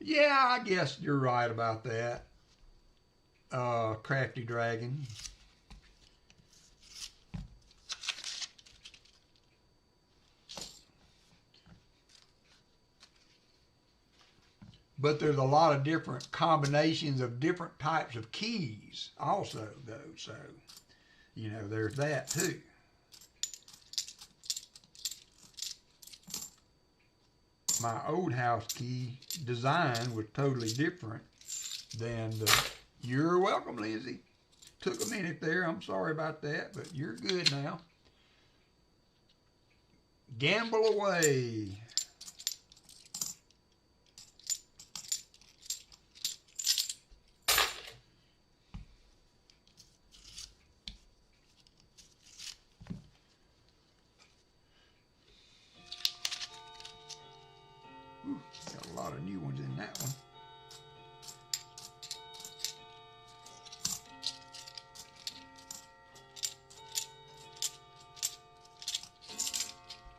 Yeah, I guess you're right about that. Crafty Dragon. But there's a lot of different combinations of different types of keys also, though. So, you know, there's that too. My old house key design was totally different than the... You're welcome, Lynzy. Took a minute there. I'm sorry about that, but you're good now. Gamble away. Got a lot of new ones in that one.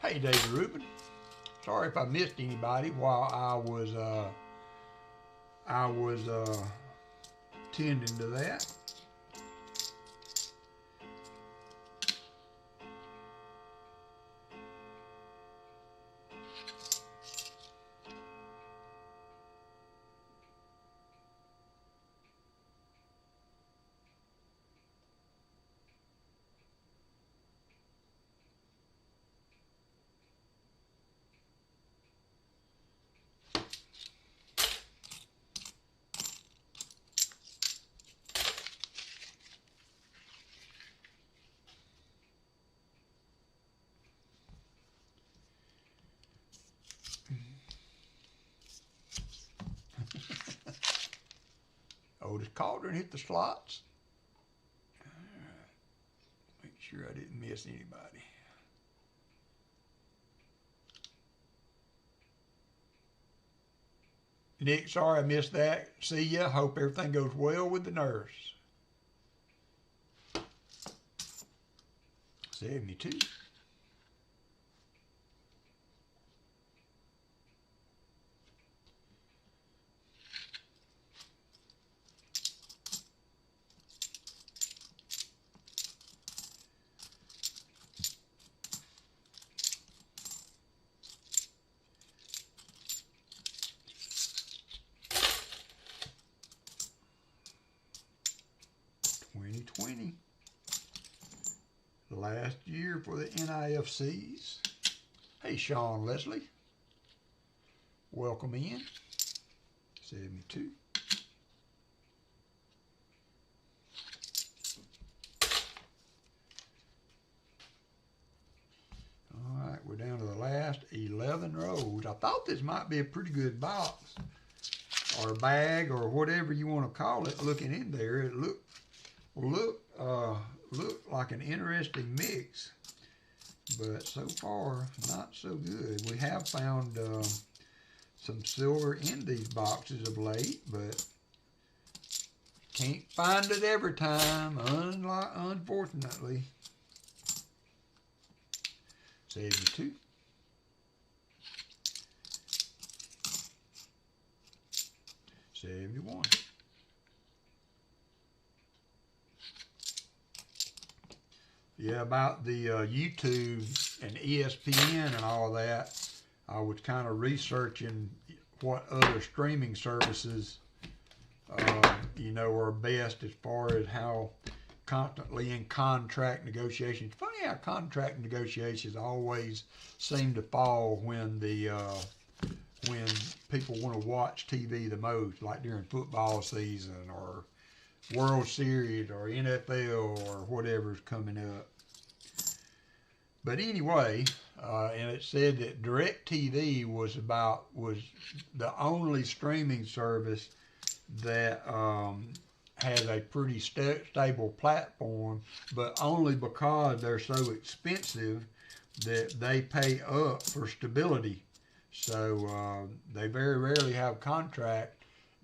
Hey, David Rubin. Sorry if I missed anybody while I was tending to that. Otis Cauldron hit the slots. Make sure I didn't miss anybody. Nick, sorry I missed that. See ya. Hope everything goes well with the nurse. 72. Last year for the NIFCs. Hey, Sean Leslie. Welcome in. 72. All right, we're down to the last 11 rows. I thought this might be a pretty good box or bag or whatever you want to call it. Looking in there, it looked like an interesting mix, but so far not so good. We have found some silver in these boxes of late, but can't find it every time, unfortunately. 72. $71. Yeah, about the YouTube and ESPN and all that, I was kind of researching what other streaming services, you know, are best as far as how constantly in contract negotiations. Funny how contract negotiations always seem to fall when the when people want to watch TV the most, like during football season or World Series or NFL or whatever's coming up. But anyway, and it said that DirecTV was the only streaming service that has a pretty stable platform, but only because they're so expensive that they pay up for stability. So they very rarely have contract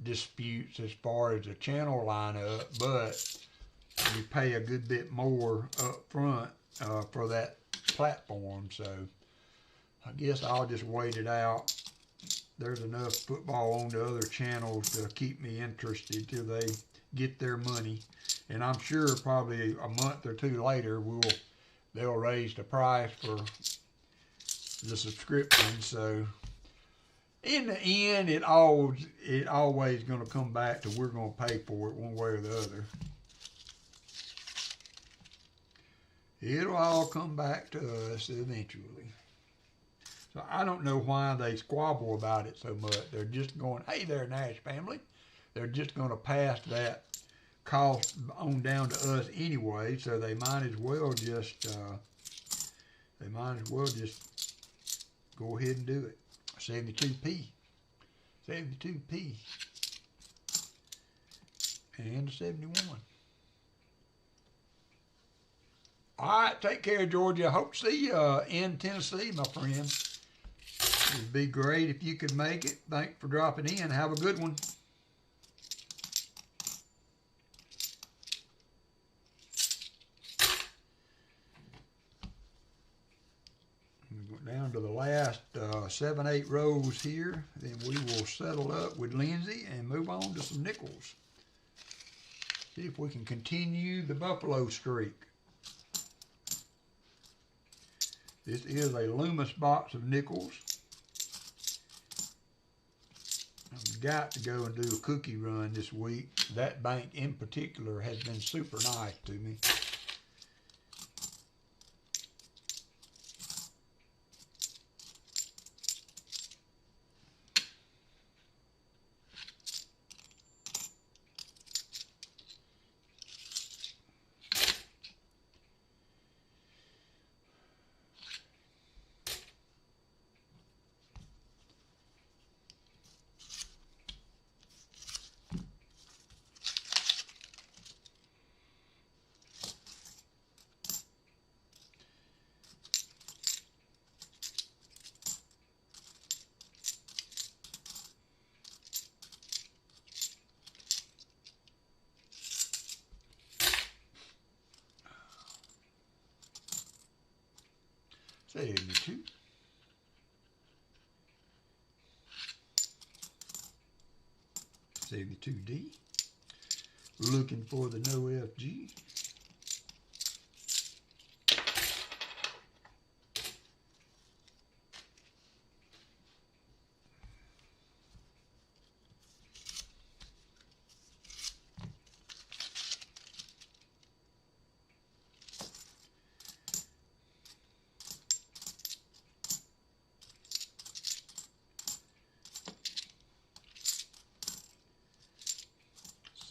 disputes as far as the channel lineup, but you pay a good bit more up front for that platform. So I guess I'll just wait it out. There's enough football on the other channels to keep me interested till they get their money, and I'm sure probably a month or two later they'll raise the price for the subscription. So in the end, it always going to come back to we're going to pay for it one way or the other. It'll all come back to us eventually. So I don't know why they squabble about it so much. They're just going, hey there, Nash family. They're just going to pass that cost on down to us anyway, so they might as well just go ahead and do it. 72p, 72p, and 71. All right, take care, Georgia. Hope to see you in Tennessee, my friend. It'd be great if you could make it. Thanks for dropping in. Have a good one. Down to the last 7, 8 rows here. Then we will settle up with Lynzy and move on to some nickels. See if we can continue the buffalo streak. This is a Loomis box of nickels. I've got to go and do a cookie run this week. That bank in particular has been super nice to me. $72. $72D. Looking for the no FG.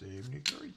73.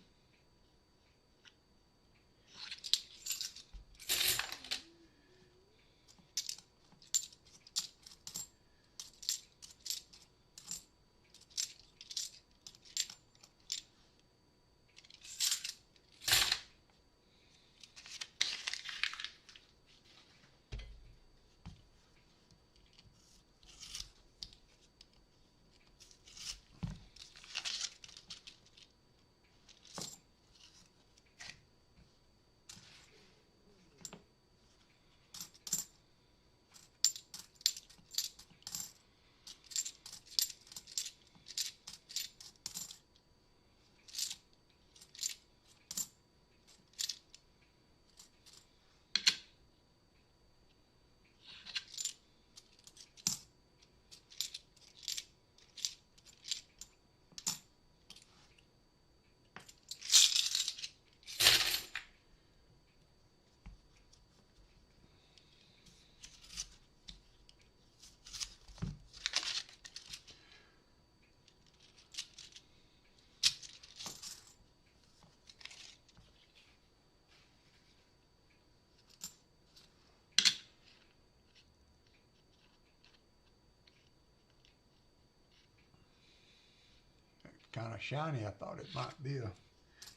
Kind of shiny. I thought it might be a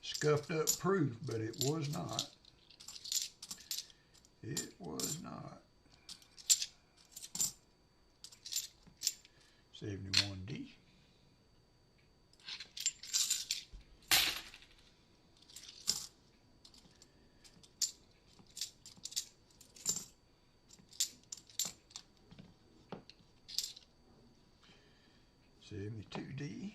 scuffed up proof, but it was not. It was not. 71D. $72D.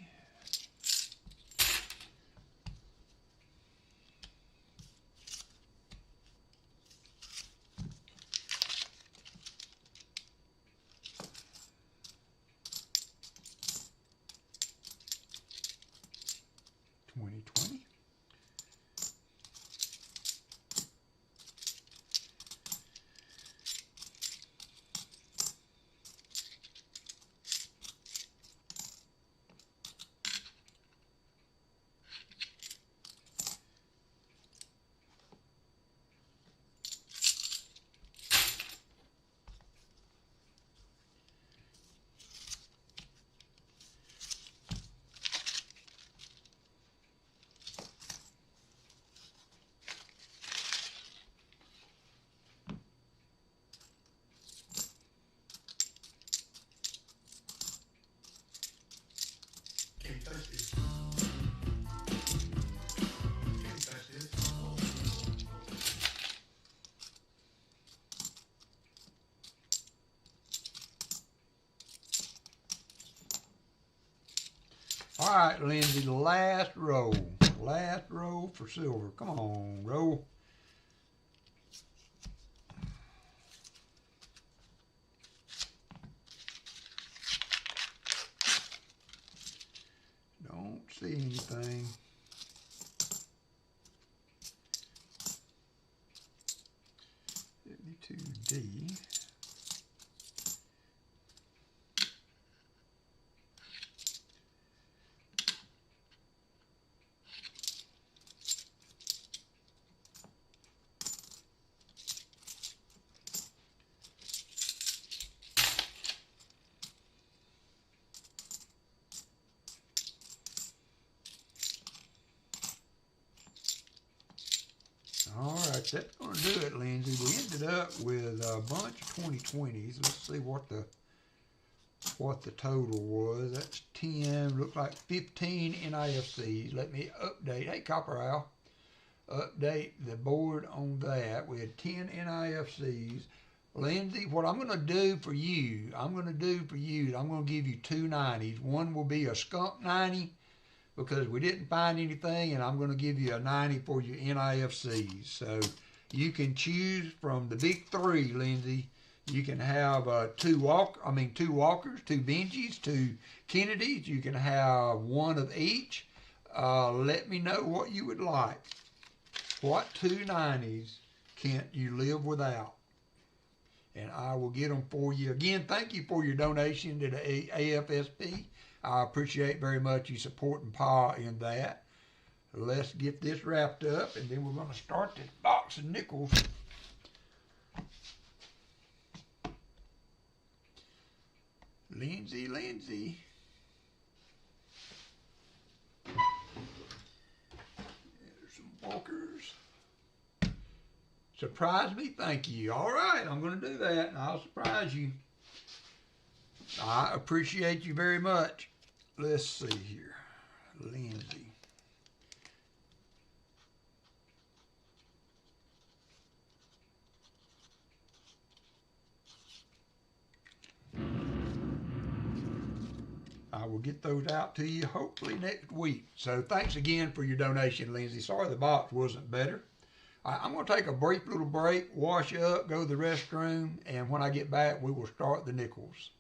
All right, Lynzy, last row. Last row for silver. Come on, roll. Don't see anything. D. All right, that's going to do it, Lynzy. We ended up with a bunch of 2020s. Let's see what the total was. That's 10. Looked like 15 NIFCs. Let me update. Hey, Copper Al, update the board on that. We had 10 NIFCs. Lynzy, what I'm going to do for you, I'm going to give you two 90s. One will be a skunk 90, because we didn't find anything, and I'm going to give you a 90 for your NIFCs. So you can choose from the big three, Lynzy. You can have two Walkers, two Benjis, two Kennedys. You can have one of each. Let me know what you would like. What two 90s can't you live without? And I will get them for you. Again, thank you for your donation to the AFSP. I appreciate very much you supporting Pa in that. let's get this wrapped up, and then we're going to start this box of nickels. Lynzy. There's some Walkers. Surprise me, thank you. All right, I'm going to do that, and I'll surprise you. I appreciate you very much. Let's see here. Lynzy. I will get those out to you hopefully next week. So thanks again for your donation, Lynzy. Sorry the box wasn't better. I'm going to take a brief little break, wash up, go to the restroom, and when I get back, we will start the nickels.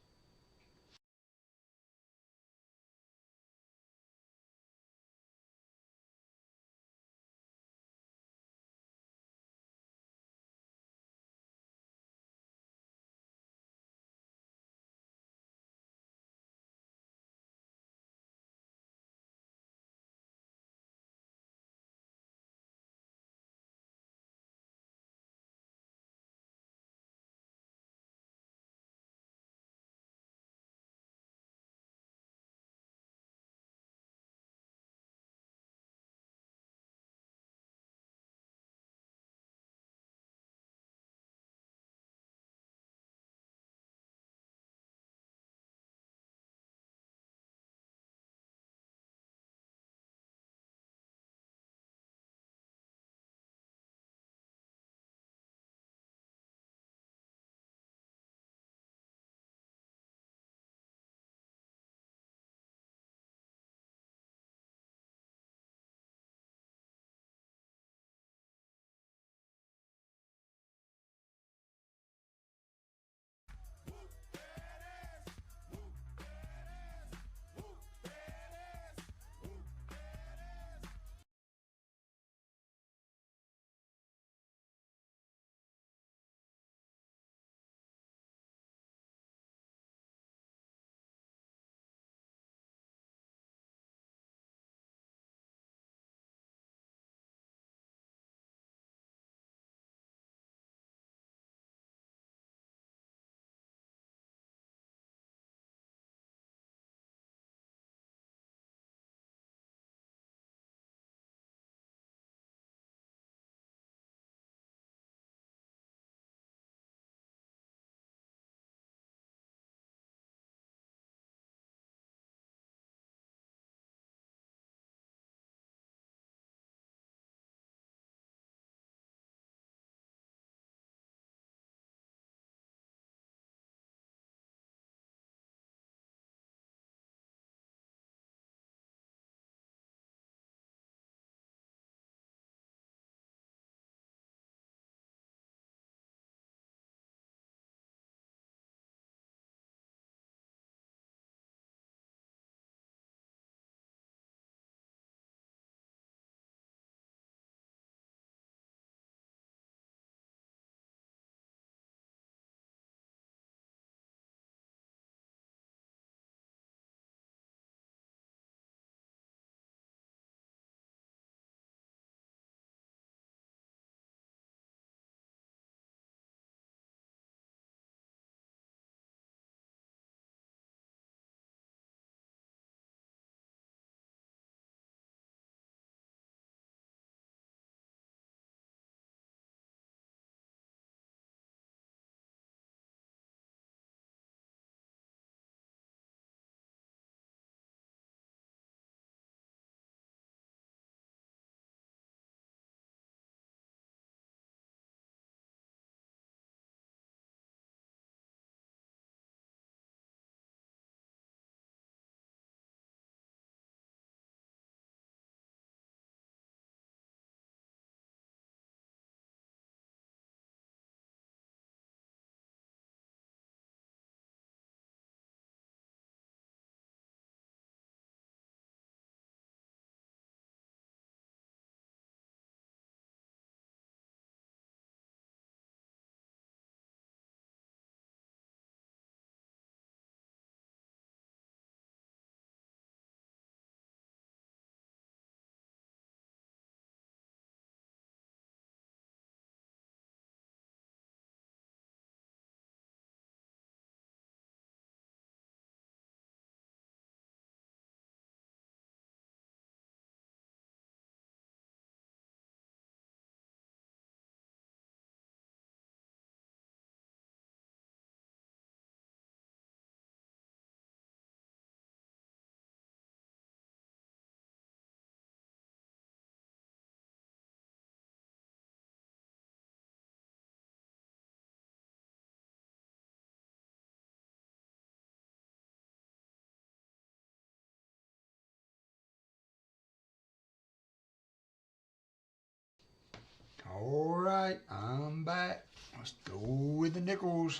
All right, I'm back. Let's go with the nickels.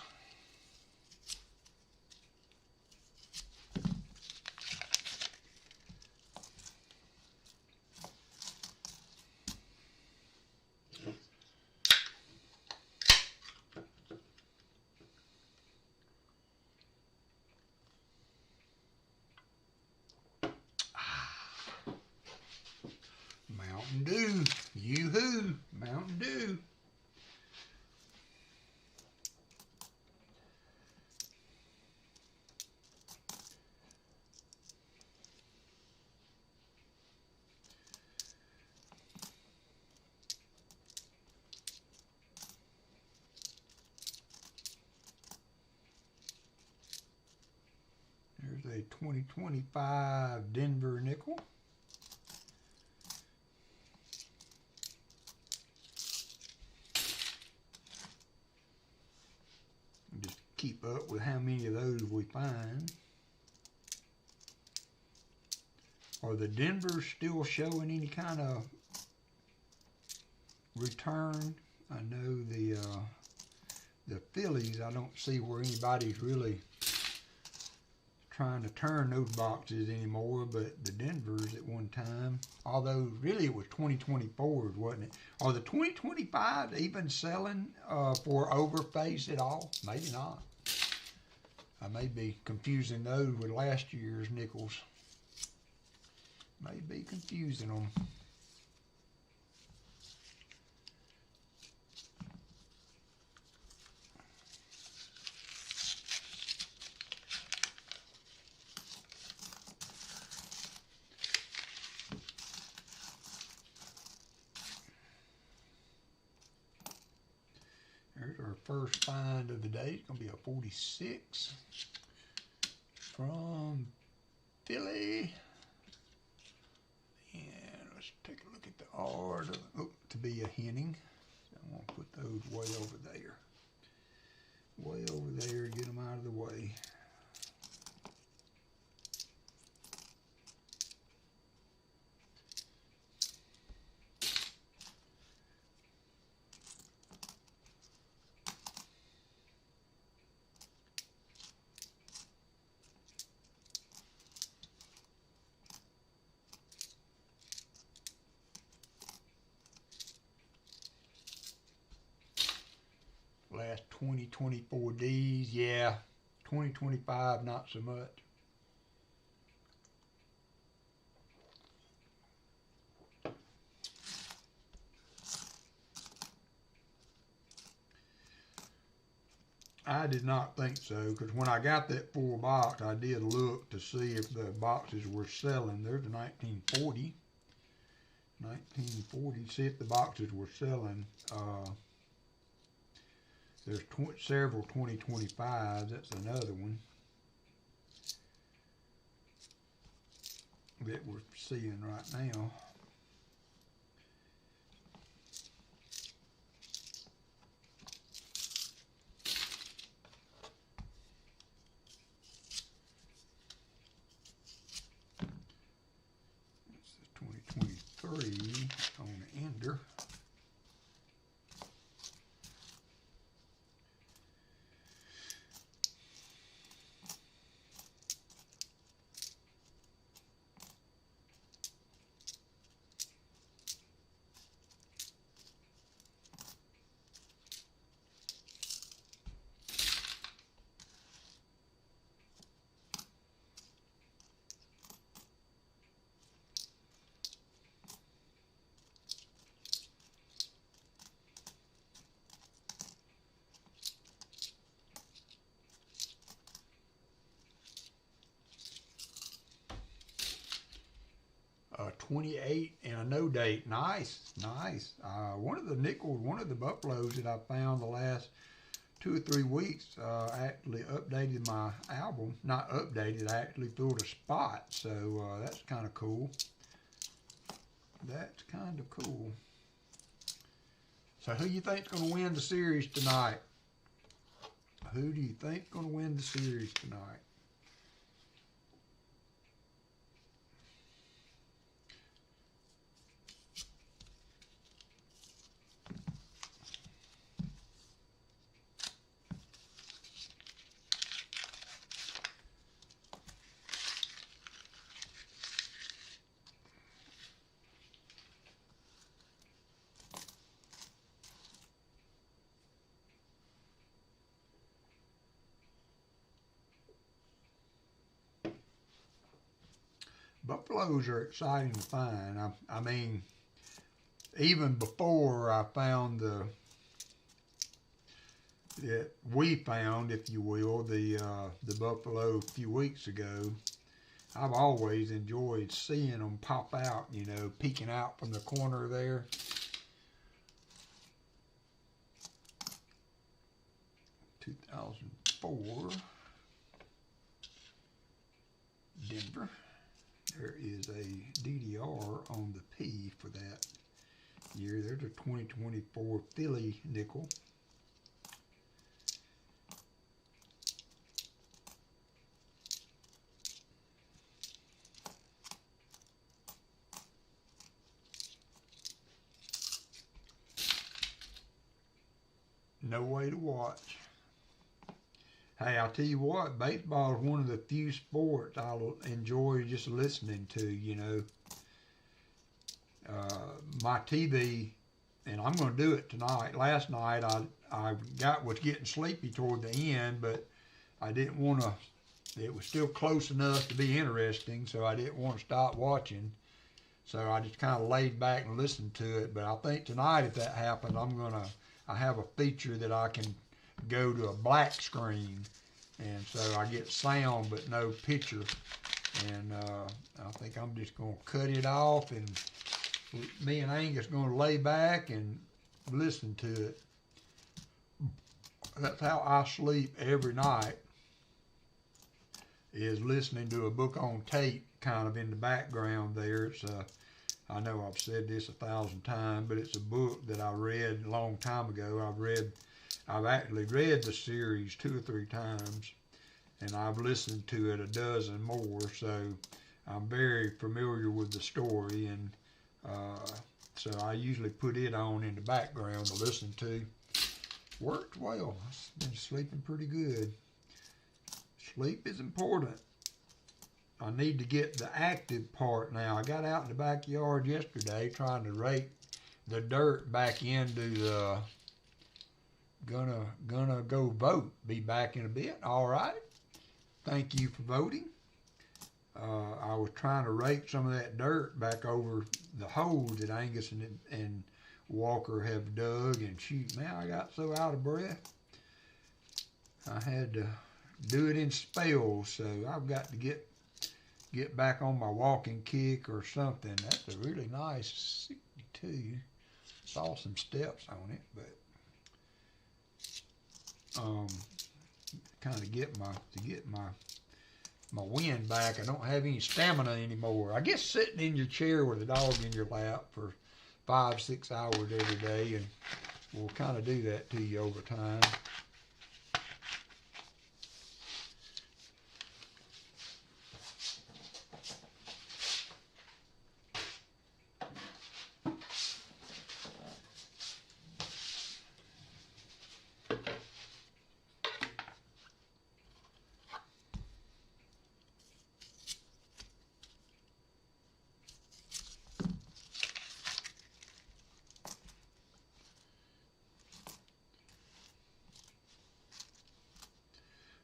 Mountain Dew, yoo-hoo, Mountain Dew. There's a 2025 Denver nickel. Just keep up with how many of those we find. Are the Denvers still showing any kind of return? I know the Phillies, I don't see where anybody's really trying to turn those boxes anymore, but the Denvers at one time, although really it was 2024s, wasn't it? Are the 2025s even selling for overface at all? Maybe not. I may be confusing those with last year's nickels. May be confusing them. There's our first find of the day. It's going to be a 46 from Philly. And let's take a look at the R to be a Henning. So I'm going to put those way over there. Way over there, get them out of the way. Last 2024 Ds, yeah. 2025, not so much. I did not think so, because when I got that full box, I did look to see if the boxes were selling. There's a 1940. 1940, see if the boxes were selling. There's several 2025s. That's another one that we're seeing right now. This is 2023 on the ender. A 28 and a no date. Nice, nice. One of the nickels, one of the buffaloes that I found the last 2 or 3 weeks actually updated my album. Not updated, I actually filled a spot. So that's kind of cool. That's kind of cool. So who you think's going to win the series tonight? Who do you think's going to win the series tonight? Buffaloes are exciting to find. I mean, even before I found that we found, if you will, the buffalo a few weeks ago, I've always enjoyed seeing them pop out, you know, peeking out from the corner there. "2004, Denver." There is a DDR on the P for that year. There's a 2024 Philly nickel. No way to watch. Hey, I'll tell you what, baseball is one of the few sports I'll enjoy just listening to, you know. My TV, and I'm going to do it tonight. Last night I was getting sleepy toward the end, but I didn't want to, it was still close enough to be interesting, so I didn't want to stop watching. So I just kind of laid back and listened to it. But I think tonight, if that happens, I have a feature that I can go to a black screen, and so I get sound but no picture. And I think I'm just going to cut it off, and me and Angus going to lay back and listen to it. That's how I sleep every night, is listening to a book on tape kind of in the background there. It's I know I've said this 1,000 times, but it's a book that I read a long time ago. I've actually read the series 2 or 3 times, and I've listened to it a dozen more, so I'm very familiar with the story, and so I usually put it on in the background to listen to. Worked well. I've been sleeping pretty good. Sleep is important. I need to get the active part now. I got out in the backyard yesterday trying to rake the dirt back into the gonna go vote. Be back in a bit. All right. Thank you for voting. I was trying to rake some of that dirt back over the holes that Angus and Walker have dug, and shoot, man, I got so out of breath. I had to do it in spells, so I've got to get back on my walking kick or something. That's a really nice 62. Saw some steps on it, but kind of get my wind back. I don't have any stamina anymore. I guess sitting in your chair with a dog in your lap for 5-6 hours every day, and will kind of do that to you over time.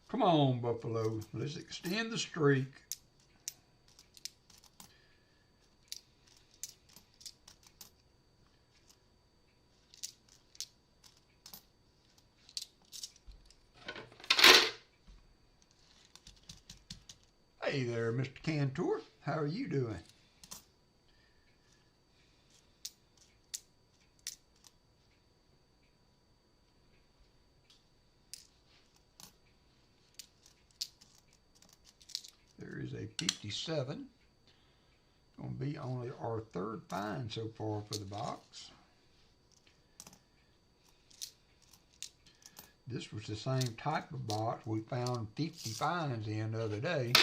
Come on, Buffalo. Let's extend the streak. Hey there, Mr. Cantor. How are you doing? There is a 57. Going to be only our 3rd find so far for the box. This was the same type of box we found 50 finds in the other day.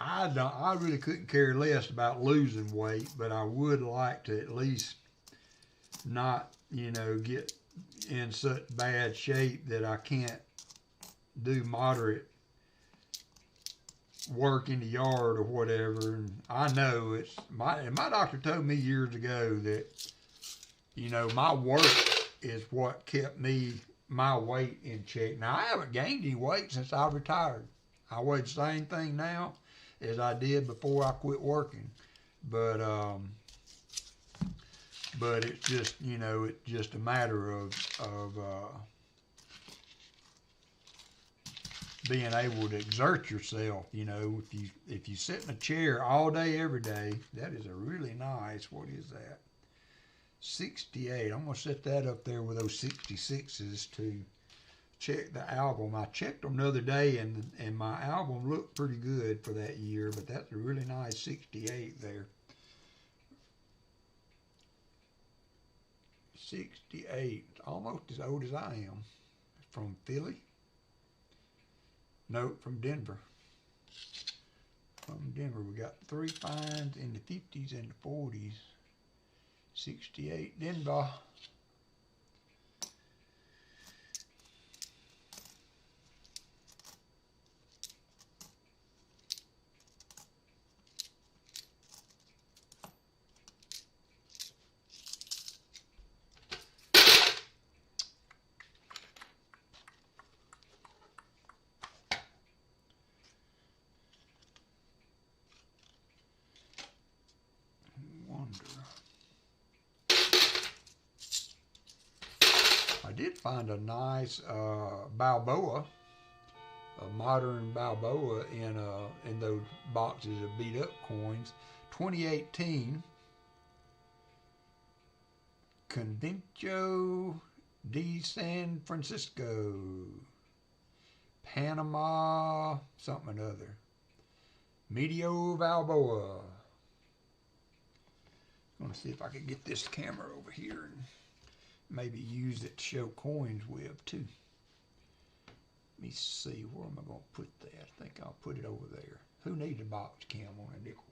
I really couldn't care less about losing weight, but I would like to at least not, you know, get in such bad shape that I can't do moderate work in the yard or whatever. And I know it's my doctor told me years ago that, you know, my work is what kept my weight in check. Now, I haven't gained any weight since I retired. I weigh the same thing now as I did before I quit working, but it's just, you know, it's just a matter of being able to exert yourself. You know, if you sit in a chair all day every day, that is a really nice, what is that, 68. I'm gonna set that up there with those 66s to check the album. I checked them the other day, and my album looked pretty good for that year, but that's a really nice 68 there. 68, almost as old as I am. From Philly? No, from Denver. From Denver, we got 3 finds in the 50s and the 40s. 68, Denver. I did find a nice Balboa, a modern Balboa in those boxes of beat up coins. 2018 Convento de San Francisco, Panama, something or other. Medio Balboa. I'm going to see if I can get this camera over here and maybe use it to show coins with too. Let me see, where am I going to put that? I think I'll put it over there. Who needs a box cam on a nickel?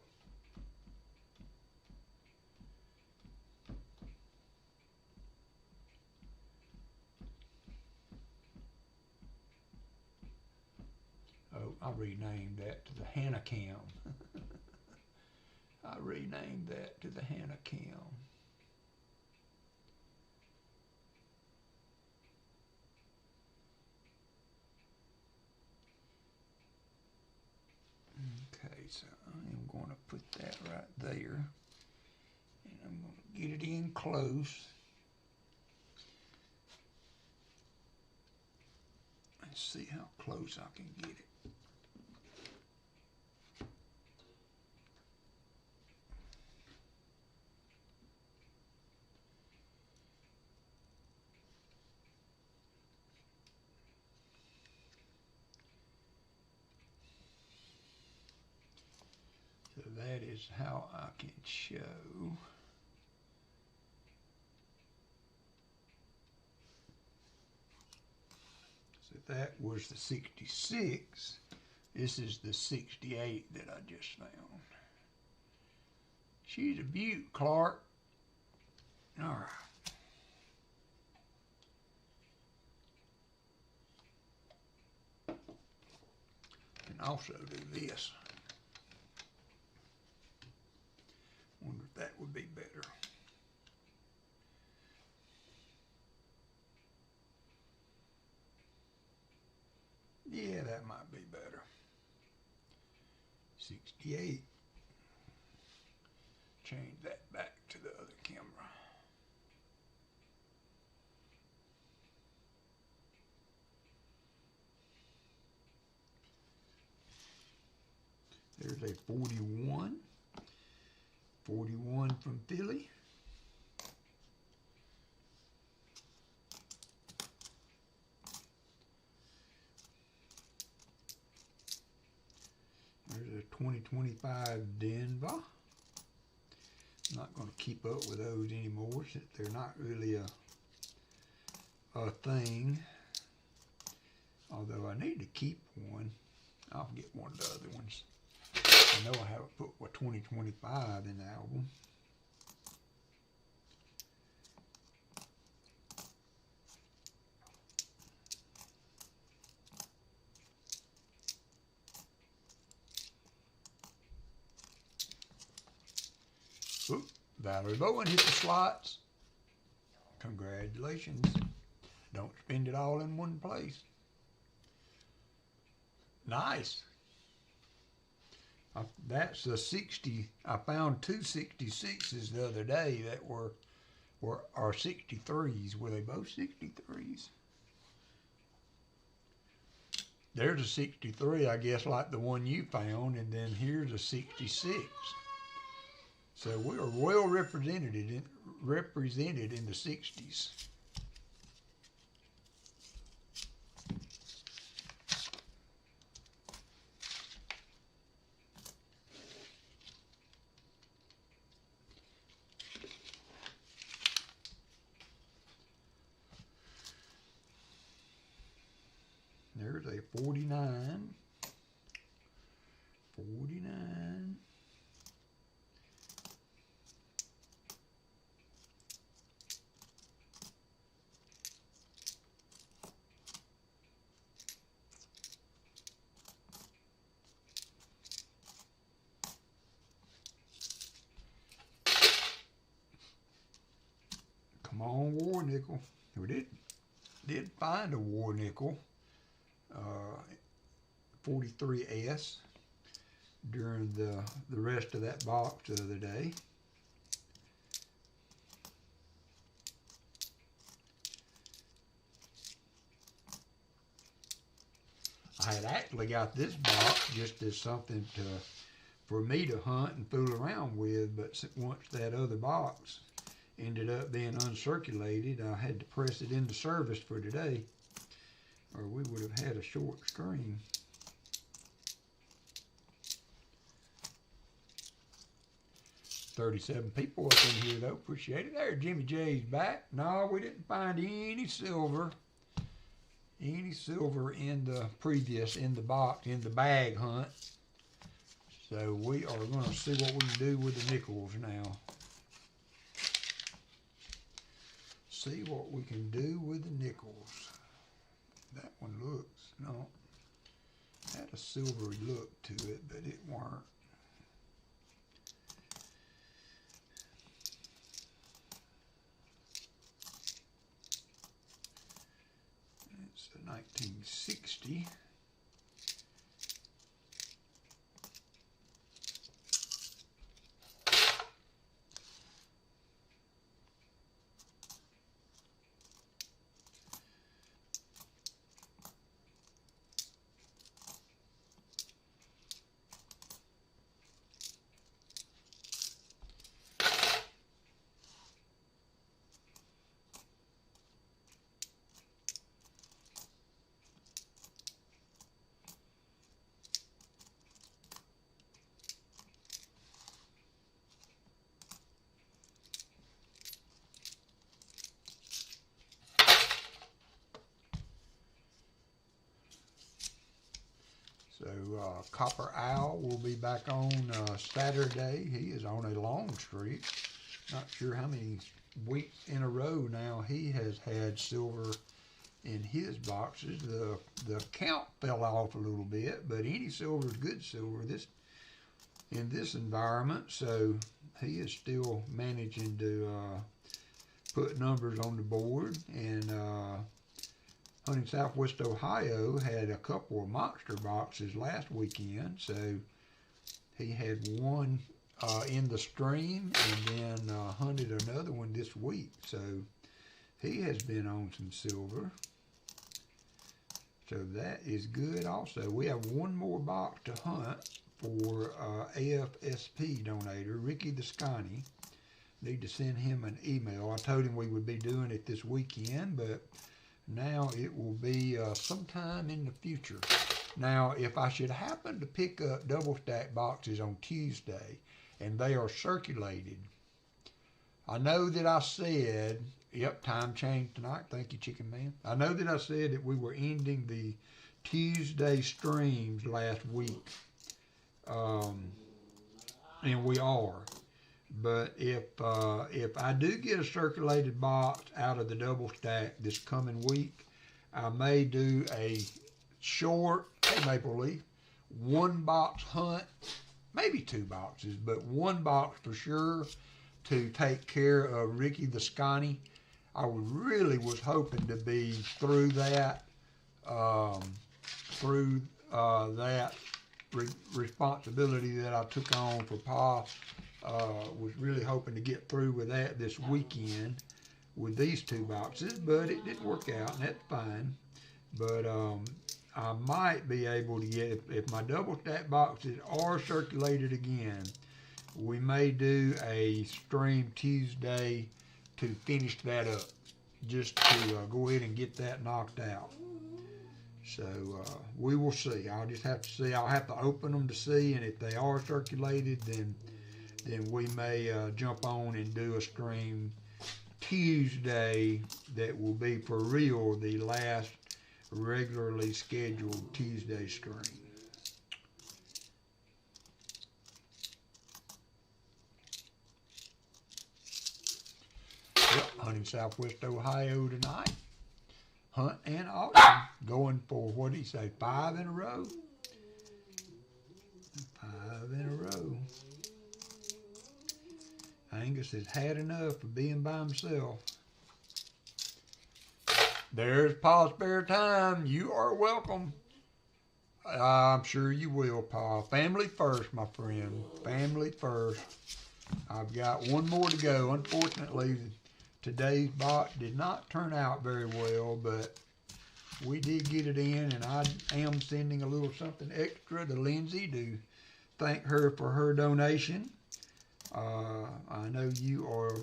Oh, I renamed that to the Hannah Cam. I renamed that to the Hannah Cam. Okay, so I am going to put that right there, and I'm going to get it in close. Let's see how close I can get it. So that is how I can show. So that was the 66. This is the 68 that I just found. She's a beaut, Clark. All right. And also do this. Wonder if that would be better. Yeah, that might be better. 68. Change that back to the other camera. There's a 41. 41 from Philly. There's a 2025 Denver. I'm not going to keep up with those anymore since they're not really a thing. Although I need to keep one. I'll get one of the other ones. I know I haven't put a 2025 in the album. Oop, Valerie Bowen hit the slots. Congratulations. Don't spend it all in one place. Nice. That's a 60. I found two 66s the other day that were 63s. Were they both 63s? There's a 63, I guess, like the one you found, and then here's a 66. So we are well represented in the 60s. There's a 49. 49. Come on, war nickel. We did find a war nickel. 43S during the rest of that box the other day. I had actually got this box just as something for me to hunt and fool around with, but once that other box ended up being uncirculated, I had to press it into service for today, or we would have had a short stream. $37 people up in here though, appreciate it. There, Jimmy J's back. No, we didn't find any silver in the box, in the bag hunt. So we are gonna see what we can do with the nickels now. See what we can do with the nickels. That one had a silvery look to it, but it weren't. It's a 1960. So Copper Owl will be back on Saturday. He is on a long streak. Not sure how many weeks in a row now he has had silver in his boxes. The count fell off a little bit, but any silver is good silver in this environment. So he is still managing to put numbers on the board. And Hunting Southwest Ohio had a couple of monster boxes last weekend, so he had one in the stream and then hunted another one this week. So he has been on some silver. So that is good also. We have one more box to hunt for AFSP donator, Ricky the Scotty. Need to send him an email. I told him we would be doing it this weekend, but now it will be sometime in the future. Now, if I should happen to pick up double stack boxes on Tuesday and they are circulated, I know that I said, yep, time changed tonight. Thank you, Chicken Man. I know that I said that we were ending the Tuesday streams last week, and we are. But if I do get a circulated box out of the double stack this coming week, I may do a short, hey Maple Leaf, one box hunt, maybe two boxes, but one box for sure to take care of Ricky the Scotty. I really was hoping to be through that, through that responsibility that I took on for Pa. Was really hoping to get through with that this weekend with these 2 boxes, but it didn't work out, and that's fine. But I might be able to get, if my double stack boxes are circulated again, we may do a stream Tuesday to finish that up, just to go ahead and get that knocked out. So we will see. I'll just have to see. I'll have to open them to see, and if they are circulated, then we may jump on and do a stream Tuesday that will be for real the last regularly scheduled Tuesday stream. Yep, hunting Southwest Ohio tonight. Hunt and auction, going for, what did he say, 5 in a row? 5 in a row. Angus has had enough of being by himself. There's Pa's spare time. You are welcome. I'm sure you will, Pa. Family first, my friend. Family first. I've got one more to go. Unfortunately, today's box did not turn out very well, but we did get it in, and I am sending a little something extra to Lynzy to thank her for her donation. I know you are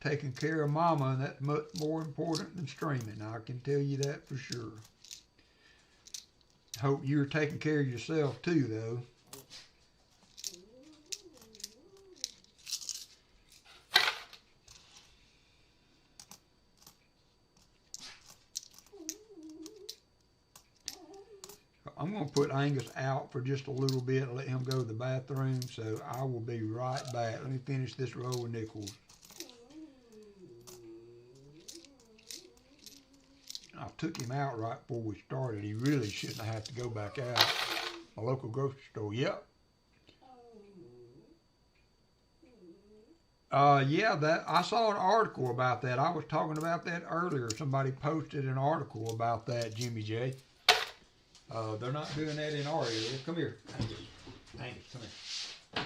taking care of Mama, and that's much more important than streaming. I can tell you that for sure. Hope you're taking care of yourself too, though. I'm going to put Angus out for just a little bit and let him go to the bathroom, so I will be right back. Let me finish this roll of nickels. I took him out right before we started. He really shouldn't have to go back out. My local grocery store. Yep. Yeah, that I saw an article about that. I was talking about that earlier. Somebody posted an article about that, Jimmy J. They're not doing that in our area. Come here, Angus. Angus, come here.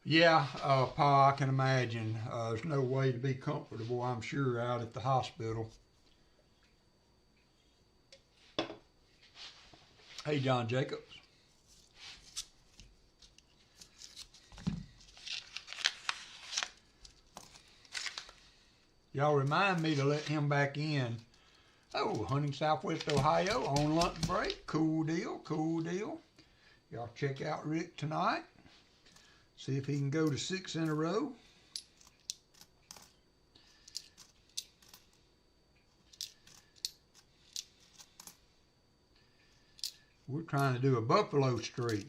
Yeah, Pa, I can imagine. There's no way to be comfortable, I'm sure, out at the hospital. Hey, John Jacobs. Y'all remind me to let him back in. Oh, hunting Southwest Ohio on lunch break. Cool deal, cool deal. Y'all check out Rick tonight. See if he can go to 6 in a row. We're trying to do a buffalo streak.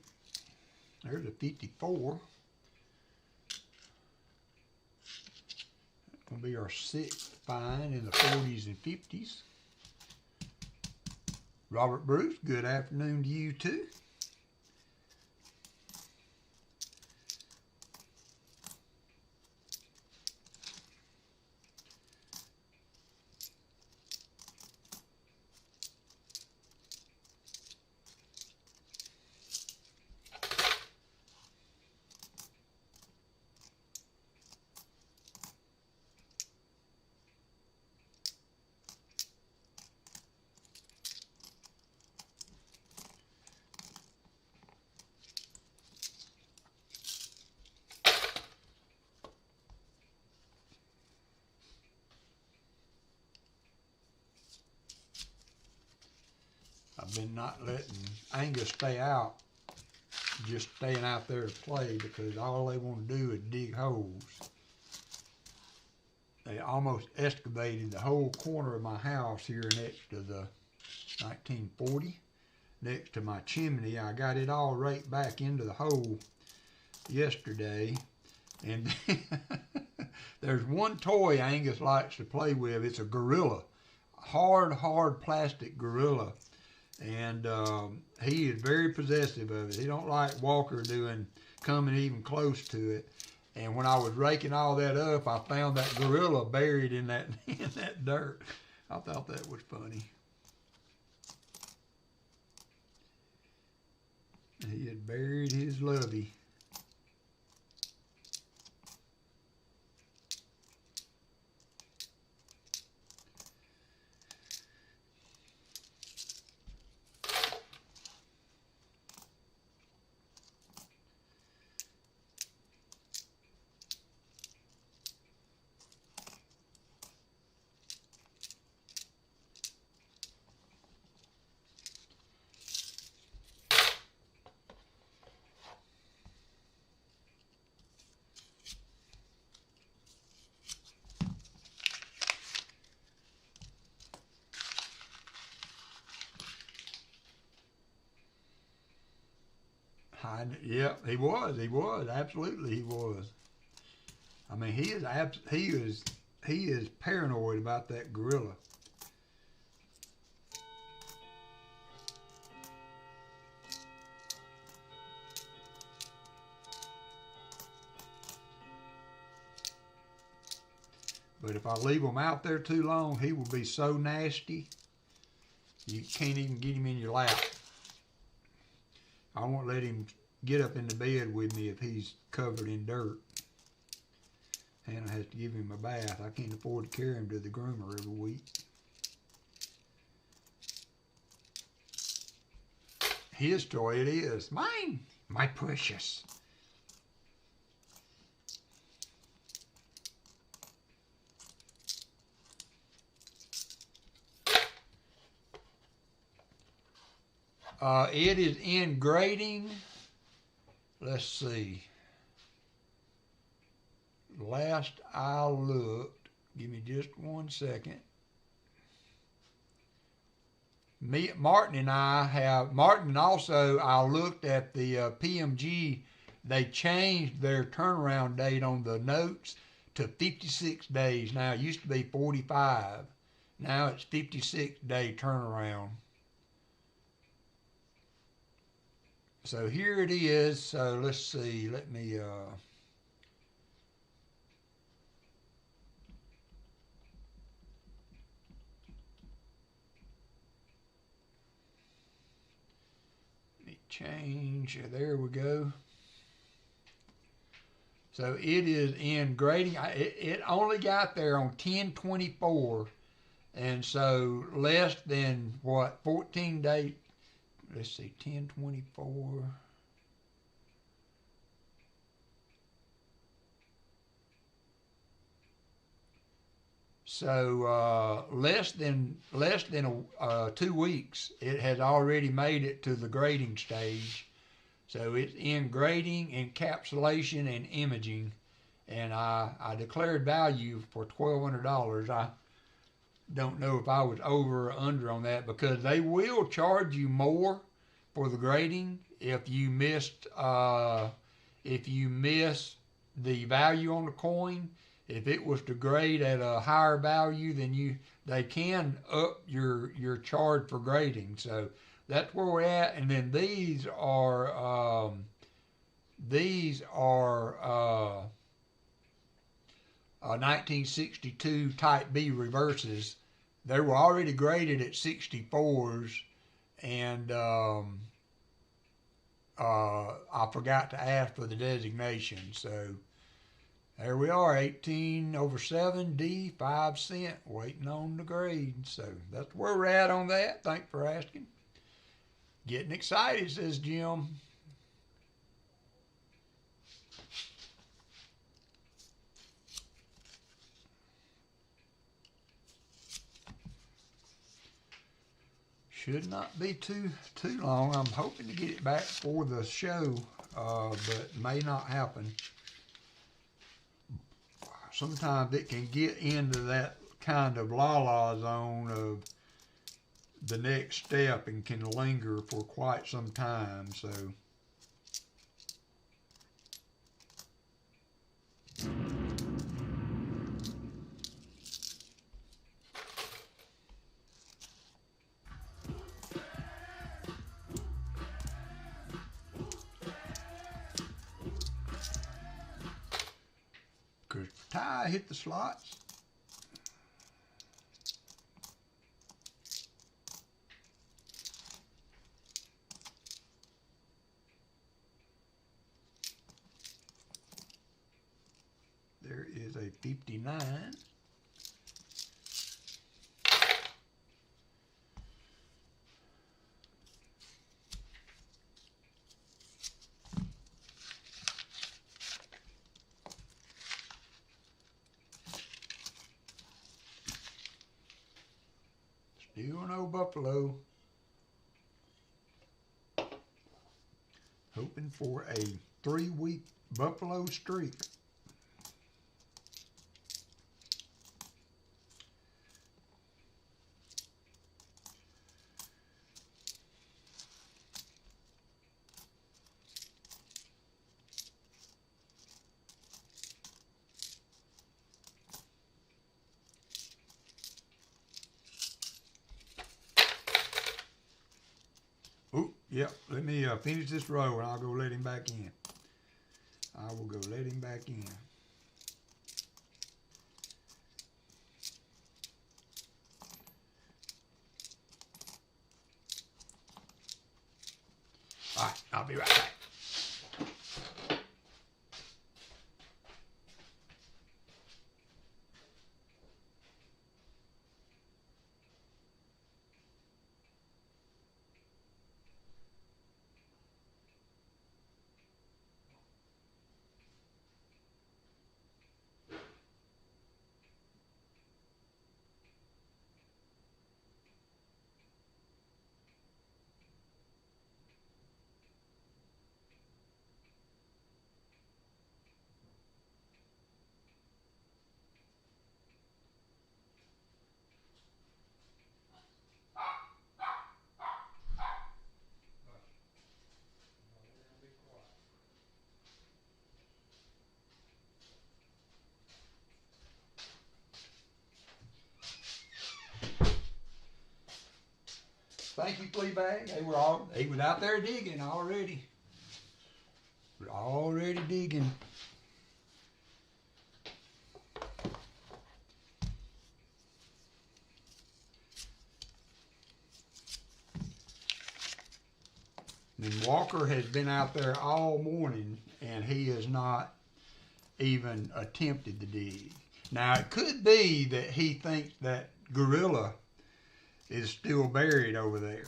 There's a 54. That's going to be our 6th find in the 40s and 50s. Robert Bruce, good afternoon to you too. I've been not letting Angus stay out, just staying out there to play, because all they want to do is dig holes. they almost excavated the whole corner of my house here next to the 1940, next to my chimney. I got it all right back into the hole yesterday. And there's one toy Angus likes to play with. It's a gorilla, hard plastic gorilla. And he is very possessive of it. He don't like Walker coming even close to it. And when I was raking all that up, I found that gorilla buried in that in that dirt. I thought that was funny. He had buried his lovey. Yeah, he was, absolutely he was. I mean, he is paranoid about that gorilla. But if I leave him out there too long, he will be so nasty, you can't even get him in your lap. I won't let him get up in the bed with me if he's covered in dirt. Hannah has to give him a bath. I can't afford to carry him to the groomer every week. His toy it is. Mine, my precious. It is in grading. Let's see. Last I looked, give me just 1 second. Martin also, I looked at the PMG. They changed their turnaround date on the notes to 56 days. Now, it used to be 45. Now it's 56-day turnaround. So here it is. So let's see. Let me change. There we go. So it is in grading. It only got there on 10/24, and so less than what 14 days. Let's see, 10/24. So less than 2 weeks, it has already made it to the grading stage. So it's in grading, encapsulation, and imaging, and I declared value for $1,200. I don't know if I was over or under on that, because they will charge you more for the grading if you miss the value on the coin. If it was to grade at a higher value, then they can up your charge for grading. So that's where we're at. And then these are 1962 Type B reverses. They were already graded at 64s, and I forgot to ask for the designation. So there we are, 18/7 D, 5 cent, waiting on the grade. So that's where we're at on that. Thanks for asking. Getting excited, says Jim. Should not be too long. I'm hoping to get it back for the show, but may not happen. sometimes it can get into that kind of la-la zone of the next step and can linger for quite some time. So because tie hit the slots. There is a 59. Still no buffalo. Hoping for a 3-week buffalo streak. Yep, let me finish this row and I'll go let him back in. I will go let him back in. All right, I'll be right back. Thank you, Fleabag. They was out there digging already. We're already digging. And Walker has been out there all morning and he has not even attempted to dig. Now it could be that he thinks that gorilla is still buried over there.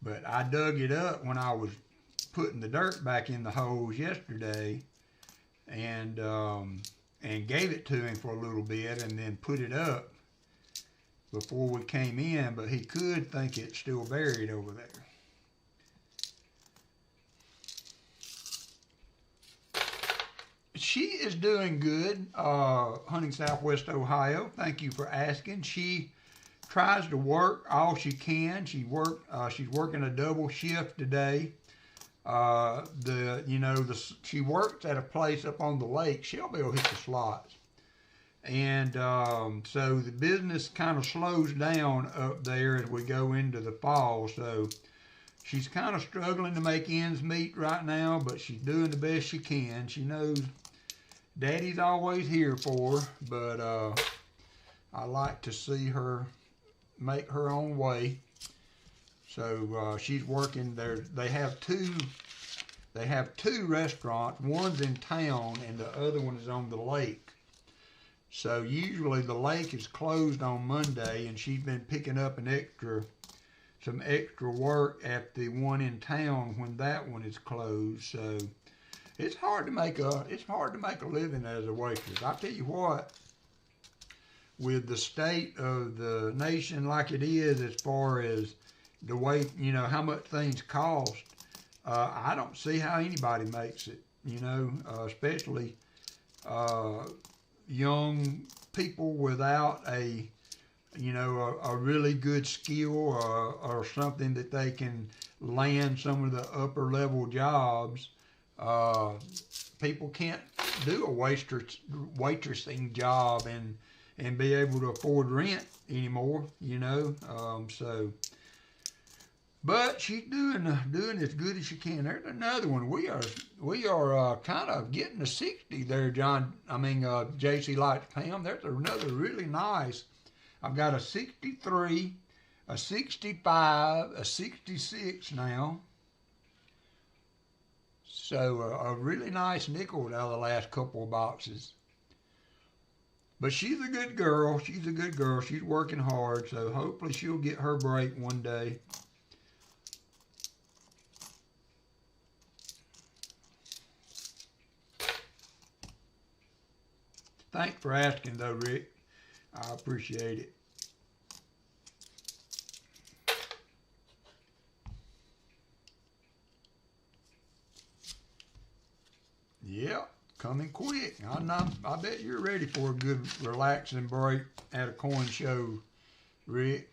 But I dug it up when I was putting the dirt back in the holes yesterday and gave it to him for a little bit and then put it up before we came in, but he could think it's still buried over there. She is doing good, hunting Southwest Ohio. Thank you for asking. She tries to work all she can. She's working a double shift today. She works at a place up on the lake. She'll be able to hit the slots. And so the business kind of slows down up there as we go into the fall. So she's kind of struggling to make ends meet right now, but she's doing the best she can. She knows Daddy's always here for her, but I like to see her make her own way. So she's working there. They have two restaurants. One's in town and the other one is on the lake. So usually the lake is closed on Monday, and she's been picking up some extra work at the one in town when that one is closed. So it's hard to make a living as a waitress. I tell you what, with the state of the nation like it is, as far as the way, how much things cost, I don't see how anybody makes it, especially young people without a a really good skill or something that they can land some of the upper level jobs. People can't do a waitressing job and be able to afford rent anymore, so. But she's doing as good as she can. There's another one. We are kind of getting to 60 there, John. JC likes Pam. There's another really nice. I've got a 63, a 65, a 66 now. So a really nice nickel out of the last couple of boxes. But she's a good girl. She's a good girl. She's working hard. So hopefully she'll get her break one day. Thanks for asking, though, Rick. I appreciate it. Yeah, coming quick. I bet you're ready for a good relaxing break at a coin show, Rick.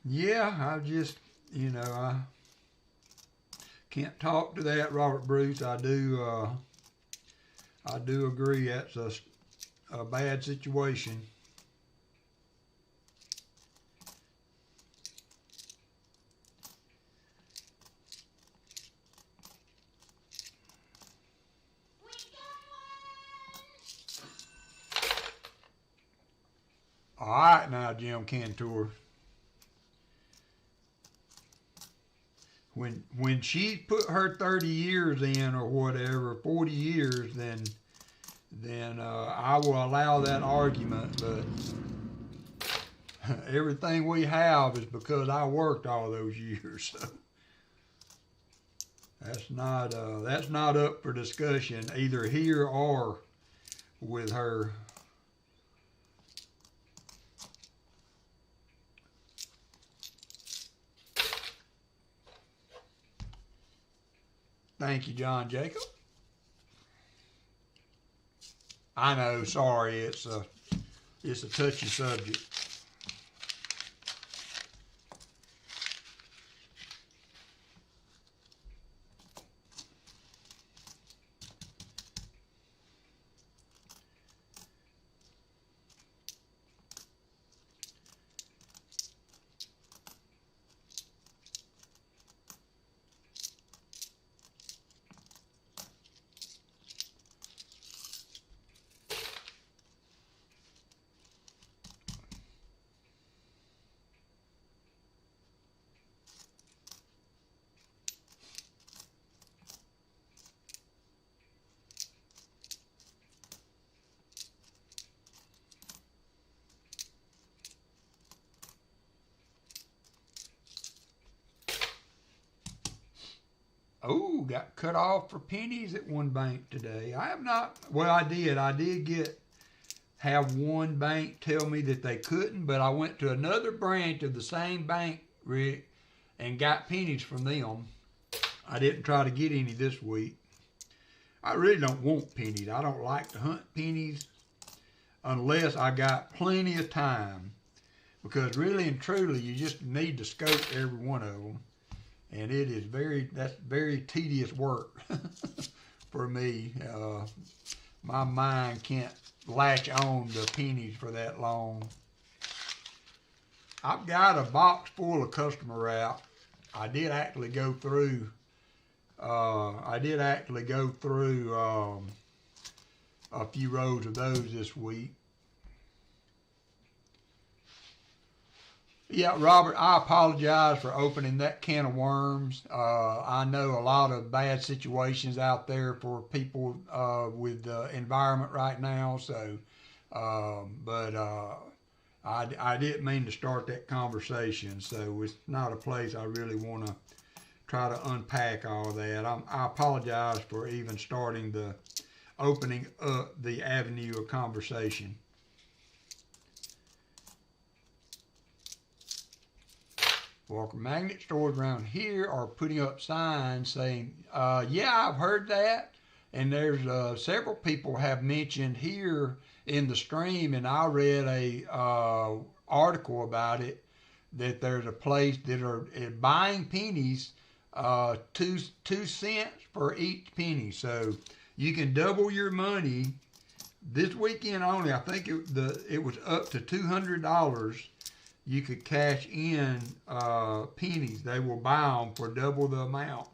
Yeah, I just, I can't talk to that, Robert Bruce. I do agree that's a bad situation. All right now, Jim Cantor. When she put her 30 years in or whatever, 40 years, then I will allow that argument. But everything we have is because I worked all those years. So that's not up for discussion either here or with her. Thank you, John Jacob. I know, sorry, it's a touchy subject. Oh, got cut off for pennies at one bank today. I have not, well, I did have one bank tell me that they couldn't, but I went to another branch of the same bank, Rick, and got pennies from them. I didn't try to get any this week. I really don't want pennies. I don't like to hunt pennies unless I got plenty of time, because really and truly you just need to scope every one of them. And it is that's very tedious work for me. My mind can't latch on to pennies for that long. I've got a box full of customer wrap. I did actually go through a few rows of those this week. Yeah, Robert, I apologize for opening that can of worms. I know a lot of bad situations out there for people with the environment right now. So, but I didn't mean to start that conversation. So it's not a place I really want to try to unpack all that. I apologize for even starting opening up the avenue of conversation. WalkerMagnet stores around here are putting up signs saying, yeah, I've heard that. And there's several people have mentioned here in the stream, and I read a article about it, that there's a place that are buying pennies, 2 cents for each penny. So you can double your money this weekend only. I think it was up to $200. You could cash in pennies. They will buy them for double the amount.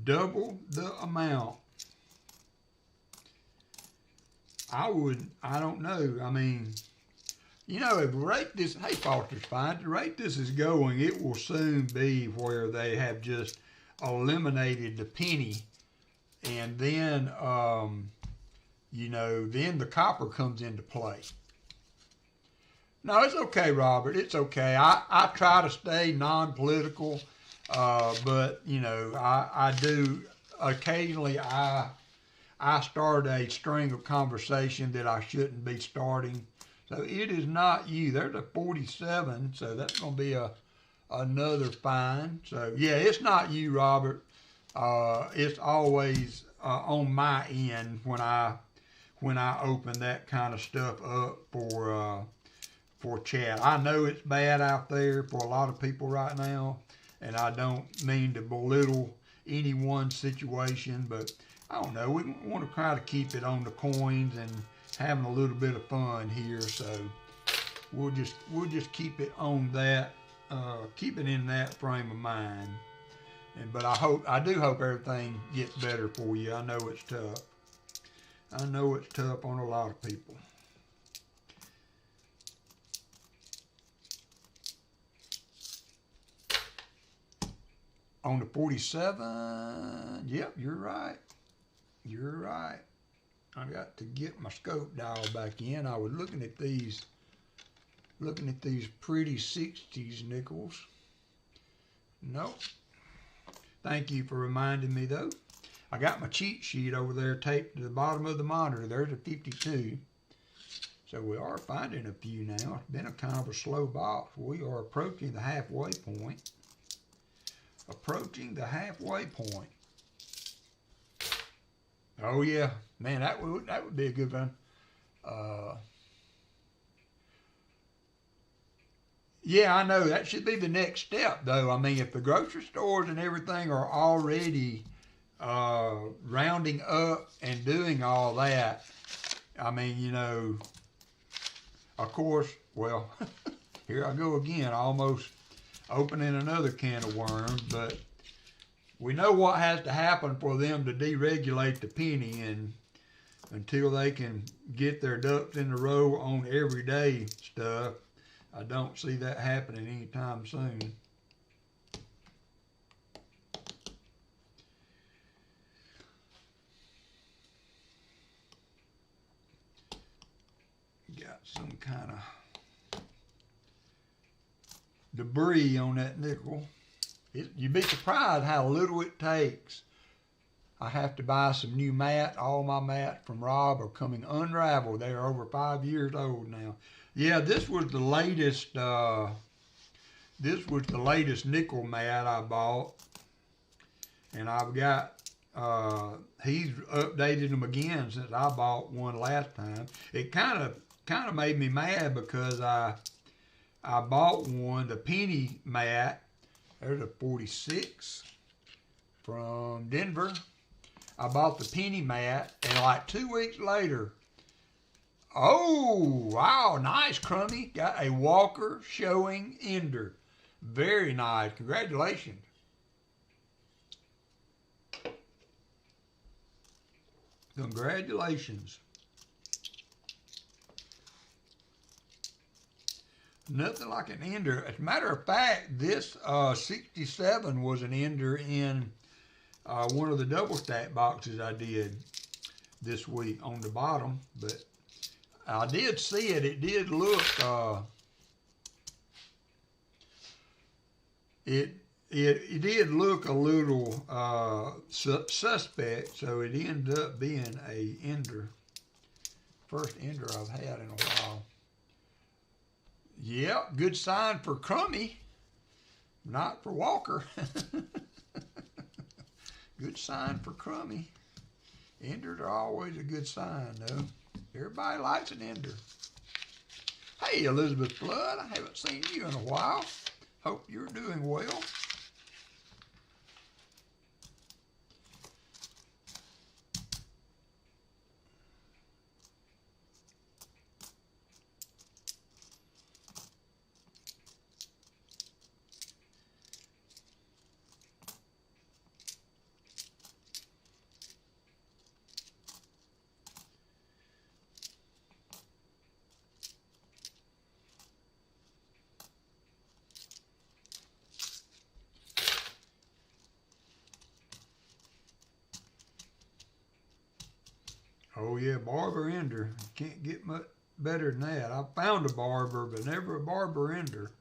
Double the amount. I don't know. I mean, you know, if the rate this, hey, Foster's fine, the rate this is going, it will soon be where they have just eliminated the penny, and then, you know, then the copper comes into play. No, it's okay, Robert. It's okay. I try to stay non-political, but, you know, I do occasionally, I start a string of conversation that I shouldn't be starting. So it is not you. There's a 47, so that's going to be another fine. So, yeah, it's not you, Robert. It's always on my end when I open that kind of stuff up for chat. I know it's bad out there for a lot of people right now, and I don't mean to belittle any one situation, but I don't know. We want to try to keep it on the coins and having a little bit of fun here, so we'll just keep it on that, keep it in that frame of mind. But I do hope everything gets better for you. I know it's tough. I know it's tough on a lot of people. On the 47, yep, you're right. You're right. I got to get my scope dial back in. I was looking at these pretty 60s nickels. Nope. Thank you for reminding me though. I got my cheat sheet over there taped to the bottom of the monitor. There's a 52. So we are finding a few now. It's been a kind of a slow box. We are approaching the halfway point. Approaching the halfway point. Oh yeah, man, that would be a good one. Yeah, I know that should be the next step, though. I mean, if the grocery stores and everything are already rounding up and doing all that, I mean, you know, of course, well, here I go again, almost opening another can of worms, but we know what has to happen for them to deregulate the penny, and until they can get their ducks in a row on everyday stuff, I don't see that happening anytime soon. Got some kind of debris on that nickel. You'd be surprised how little it takes. I have to buy some new mat. All my mats from Rob are coming unraveled. They are over 5 years old now. Yeah, this was the latest. This was the latest nickel mat I bought, and I've got. He's updated them again since I bought one last time. It kind of made me mad because I bought one, the penny mat. There's a 46 from Denver. I bought the penny mat, and like 2 weeks later, oh, wow, nice, Crummy. Got a Walker showing ender. Very nice. Congratulations. Congratulations. Nothing like an ender. As a matter of fact, this 67 was an ender in one of the double stack boxes I did this week on the bottom, but I did see it. It did look, it did look a little suspect, so it ended up being a ender. First ender I've had in a while. Yep, good sign for Crummy, not for Walker. Good sign for Crummy. Enders are always a good sign, though. Everybody likes an ender. Hey, Elizabeth Flood, I haven't seen you in a while. Hope you're doing well. Oh yeah, barber ender. Can't get much better than that. I found a barber, but never a barber ender.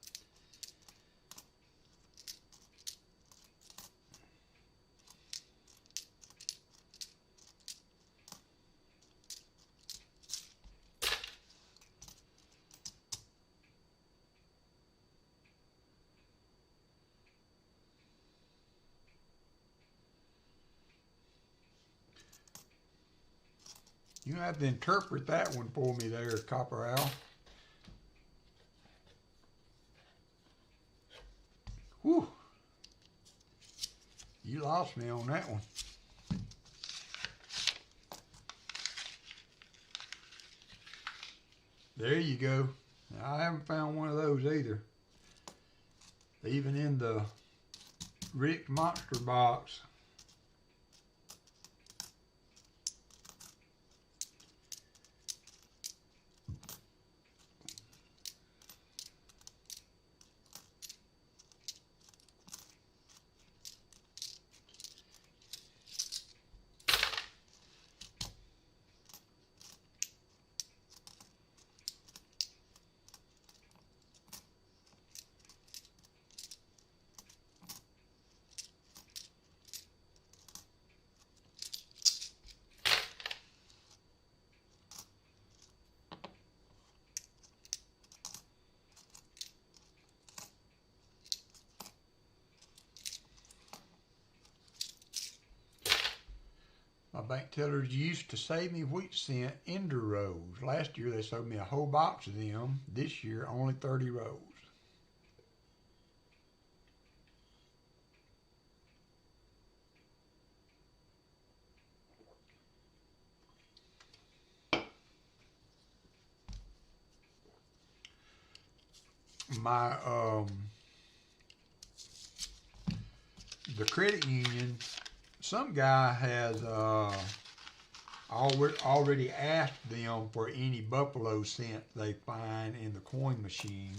You have to interpret that one for me there, Copper Owl. Whew. You lost me on that one. There you go. I haven't found one of those either. Even in the Rick Monster box. My bank tellers used to save me wheat cent ender rows. Last year they sold me a whole box of them. This year only 30 rows. My the credit union, some guy has already asked them for any buffalo cent they find in the coin machine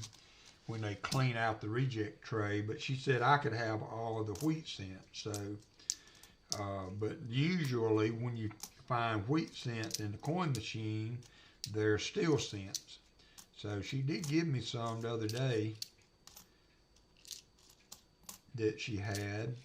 when they clean out the reject tray, but she said I could have all of the wheat cents. So, but usually when you find wheat cents in the coin machine, they're still cents. So she did give me some the other day that she had.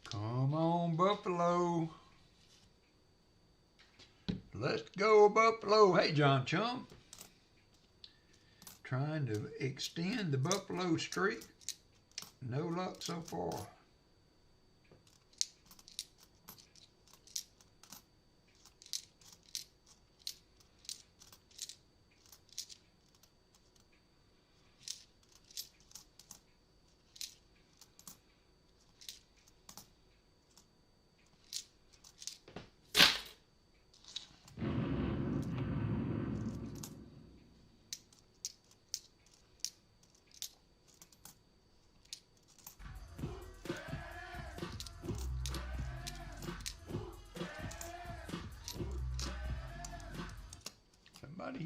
Come on, Buffalo. Let's go, Buffalo. Hey, John Chum. Trying to extend the Buffalo streak. No luck so far.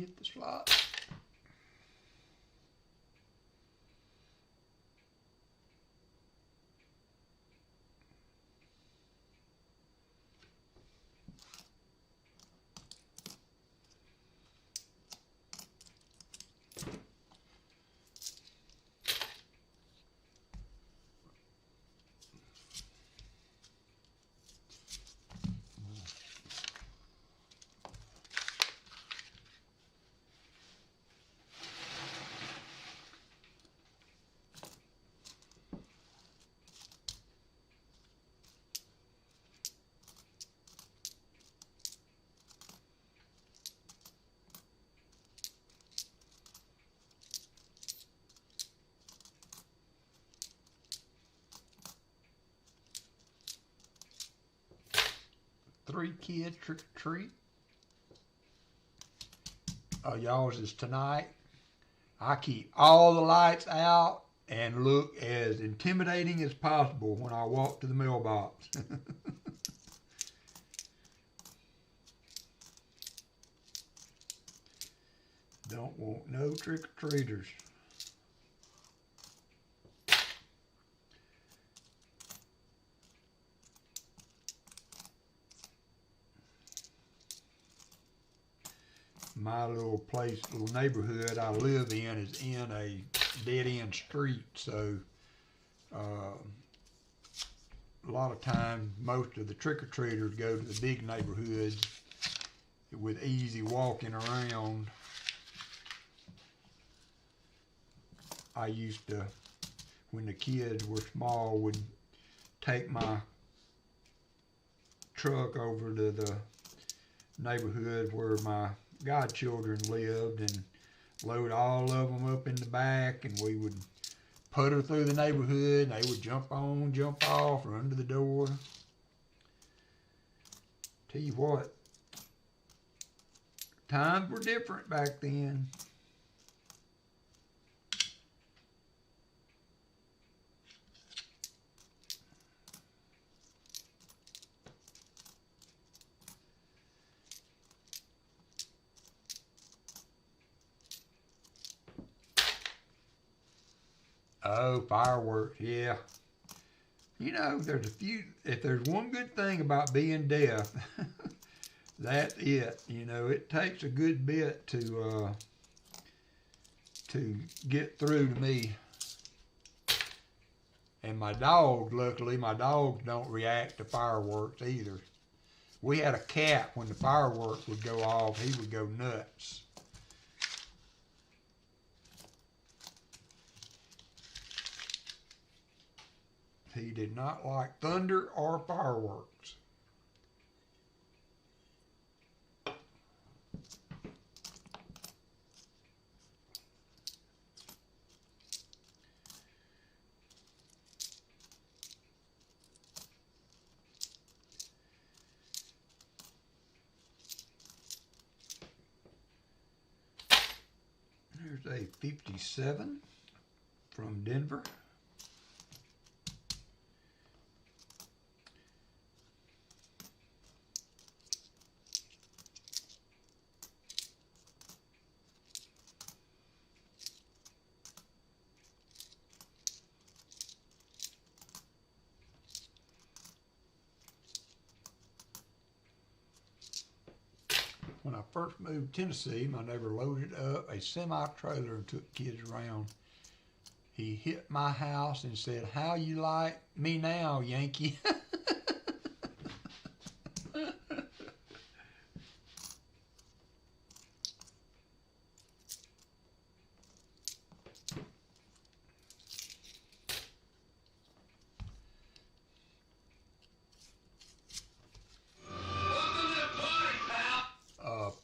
hit the slot. Three kids trick or treat. Y'all's is tonight. I keep all the lights out and look as intimidating as possible when I walk to the mailbox. Don't want no trick-or-treaters. My little place, little neighborhood I live in is in a dead-end street, so a lot of times most of the trick-or-treaters go to the big neighborhoods with easy walking around. I used to, when the kids were small, would take my truck over to the neighborhood where my godchildren lived and load all of them up in the back, and we would put her through the neighborhood and they would jump on, jump off, or under the door. Tell you what, times were different back then. Oh, fireworks, yeah. You know, there's a few, if there's one good thing about being deaf, that's it. You know, it takes a good bit to get through to me. And my dogs, luckily, my dogs don't react to fireworks either. We had a cat, when the fireworks would go off, he would go nuts. He did not like thunder or fireworks. There's a 57 from Denver. When I first moved to Tennessee, my neighbor loaded up a semi-trailer and took kids around. He hit my house and said, "How you like me now, Yankee?"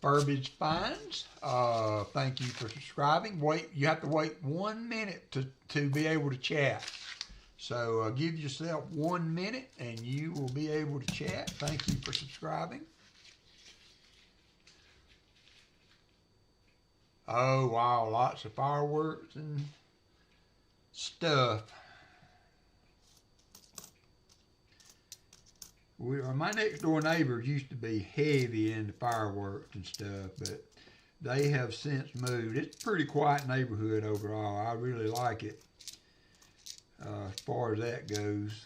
Burbage Finds, thank you for subscribing. You have to wait 1 minute to be able to chat. So give yourself 1 minute and you will be able to chat. Thank you for subscribing. Oh wow, lots of fireworks and stuff. My next door neighbors used to be heavy into fireworks and stuff, but They have since moved. It's a pretty quiet neighborhood overall. I really like it as far as that goes.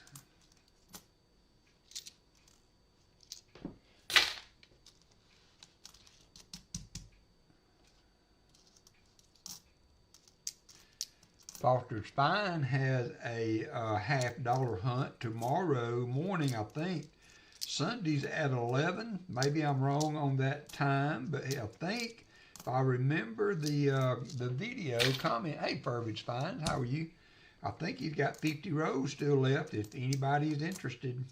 Foster's Find has a $50 hunt tomorrow morning, I think. Sunday's at 11. Maybe I'm wrong on that time, but I think if I remember the video comment. Hey, Foster's Find, how are you? I think he's got 50 rows still left if anybody is interested.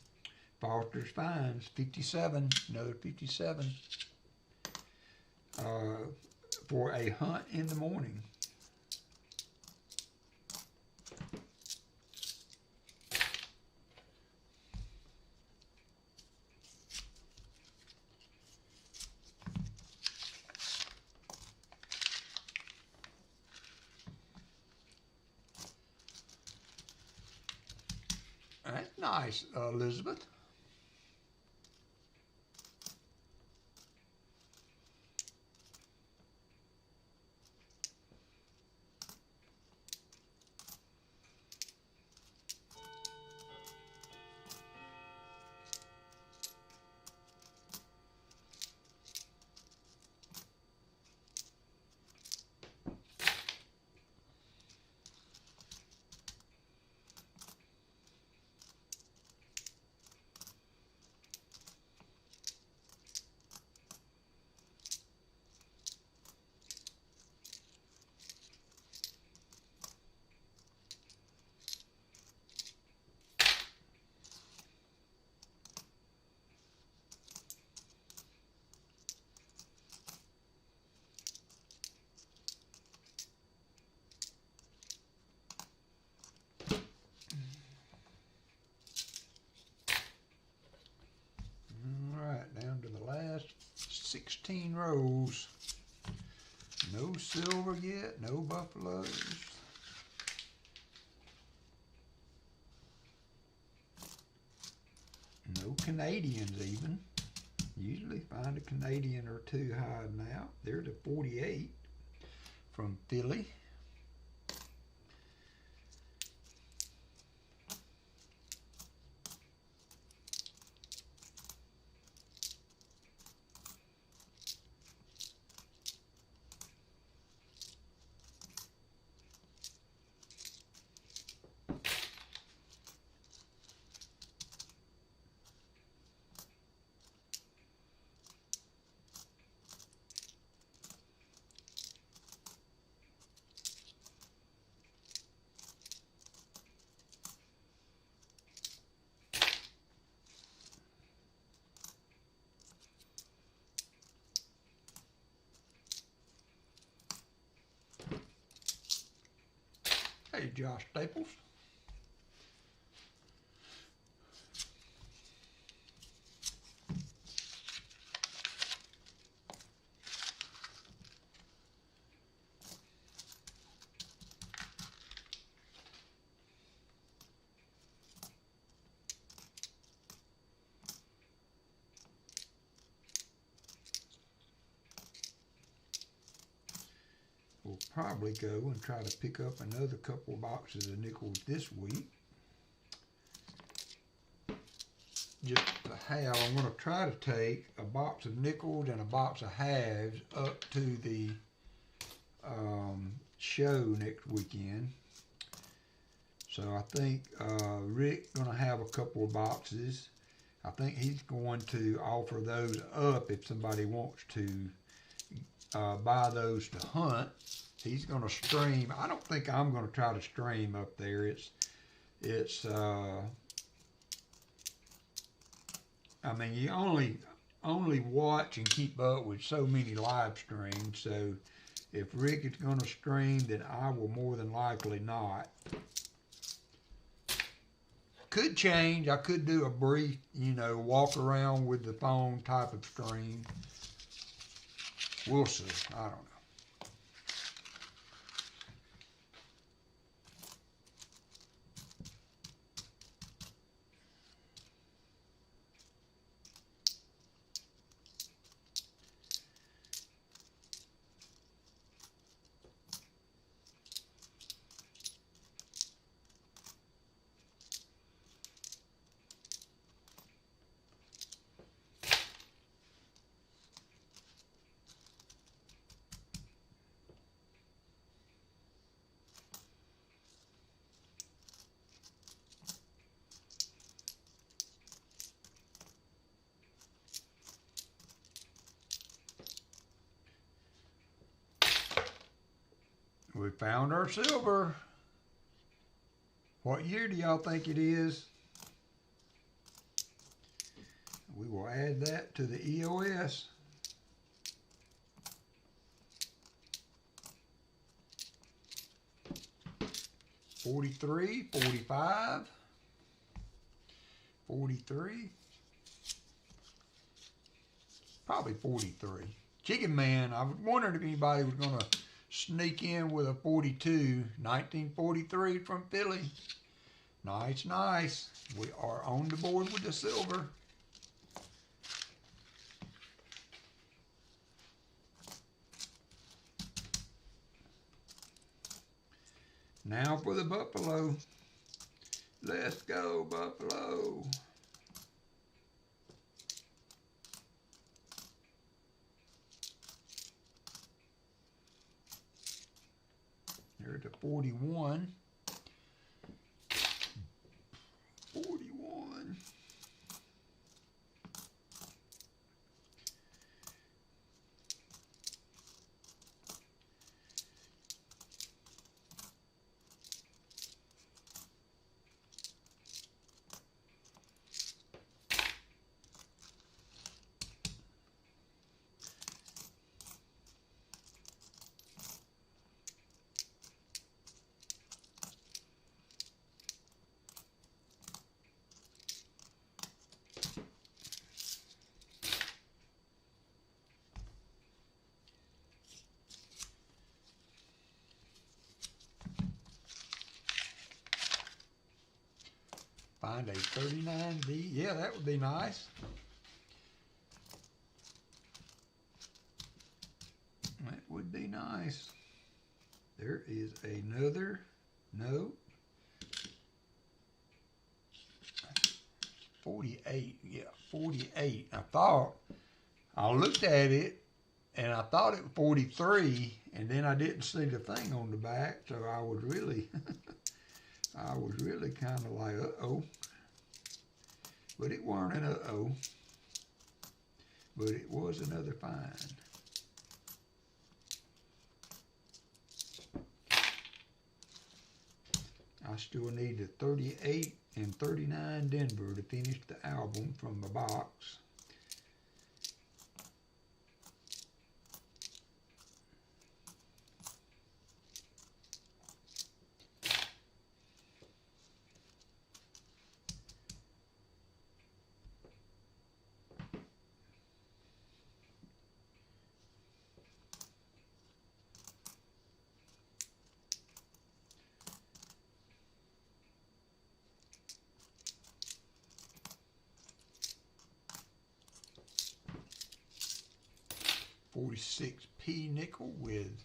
Foster's Finds, 57, another 57 for a hunt in the morning. That's nice, Elizabeth. Down to the last 16 rows. No silver yet, no buffaloes. No Canadians even. Usually find a Canadian or two hiding out. There's a 48 from Philly. Hey, Josh Staples. We'll probably go and try to pick up another couple of boxes of nickels this week. Just to have, I'm going to try to take a box of nickels and a box of halves up to the show next weekend. So I think Rick's going to have a couple of boxes. I think he's going to offer those up if somebody wants to buy those to hunt. He's going to stream. I don't think I'm going to try to stream up there. It's I mean, you only watch and keep up with so many live streams. So if Rick is going to stream, then I will more than likely not. Could change. I could do a brief, walk around with the phone type of stream. We'll see. I don't know. We found our silver. What year do y'all think it is? We will add that to the EOS. $43, $45, $43, probably $43. Chicken Man, I was wondering if anybody was going to sneak in with a 42, 1943 from Philly. Nice, nice. We are on the board with the silver. Now for the Buffalo. Let's go, Buffalo. There's a 41. 41. Find a 39D. Yeah, that would be nice. That would be nice. There is another note. 48. Yeah, 48. I looked at it and I thought it was 43, and then I didn't see the thing on the back, so I was really I was really kind of like, uh-oh. But it weren't an uh-oh. But it was another find. I still need the 38 and 39 Denver to finish the album from the box. $46p nickel with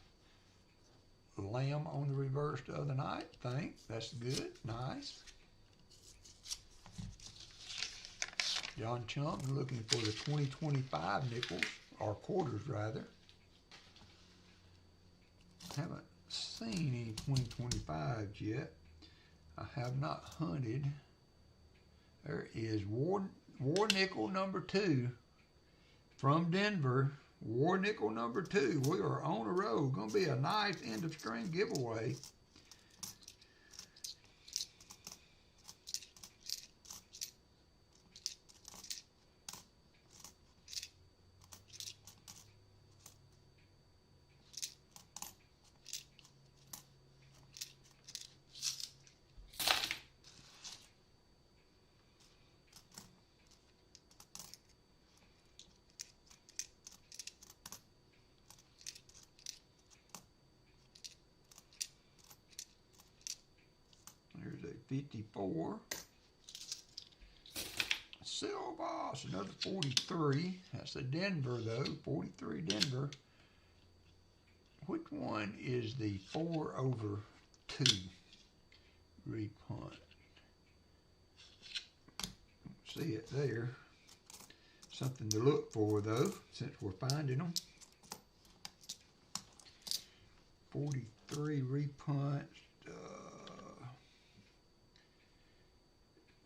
lamb on the reverse the other night. That's good. Nice. John Chunk looking for the 2025 nickels, or quarters rather. Haven't seen any 2025s yet. I have not hunted. There is War Nickel number 2 from Denver. War Nickel number 2. We are on a roll. Going to be a nice end of string giveaway. There's a 54. Silver, another 43. That's a Denver though, 43 Denver. Which one is the 4/2 repunt? See it there. Something to look for though, since we're finding them. 43 repunt.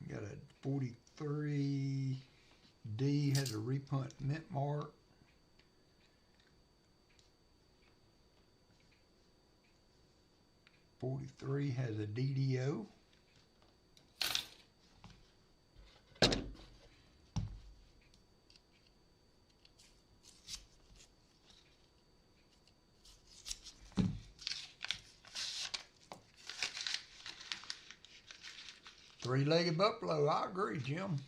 Got a 43D, has a repunt mint mark. 43 has a DDO. Three-legged buffalo, I agree, Jim.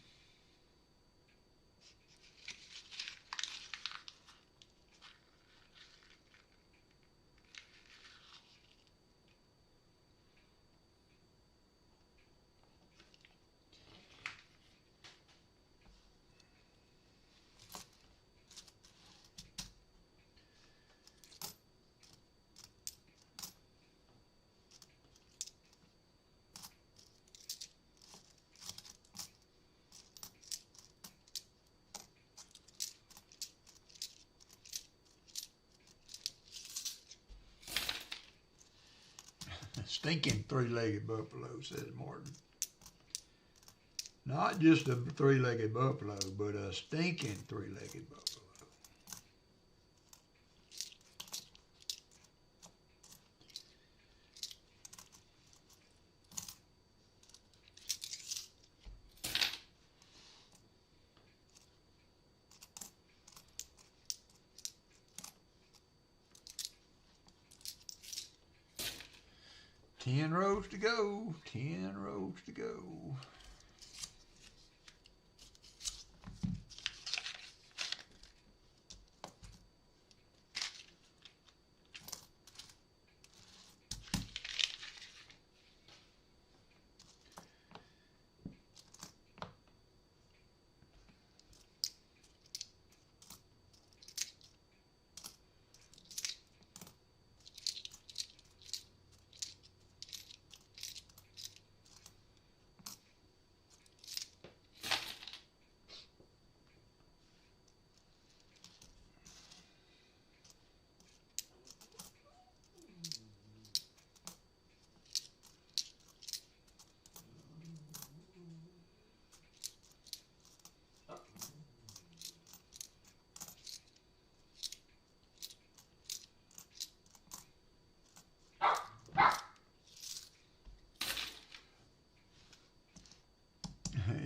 Stinking three-legged buffalo, says Martin. Not just a three-legged buffalo, but a stinking three-legged buffalo. Ten rows to go. 10 rows to go.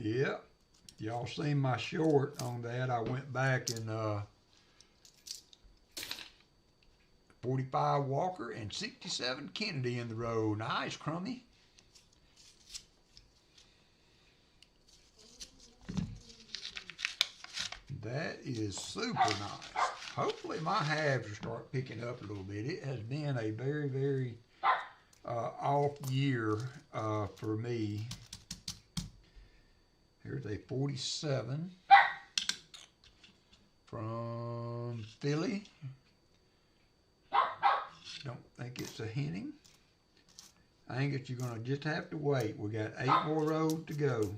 Yep. Y'all seen my short on that. I went back and 45 Walker and 67 Kennedy in the row. Nice, Crummy. That is super nice. Hopefully my halves will start picking up a little bit. It has been a very, very off year for me. Here's a 47 from Philly. Don't think it's a Henning. Angus, you're going to just have to wait. We got 8 more rows to go.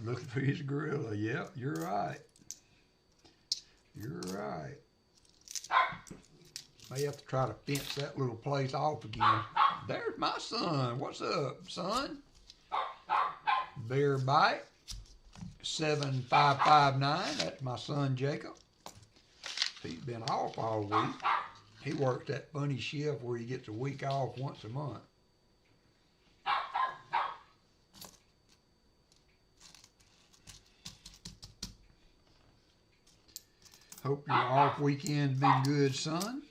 Looking for his gorilla. Yep, you're right. You're right. May have to try to fence that little place off again. There's my son. What's up, son? Bear Bite 7559. That's my son Jacob. He's been off all week. He works that funny shift where he gets a week off once a month. Hope your off weekend's been good, son.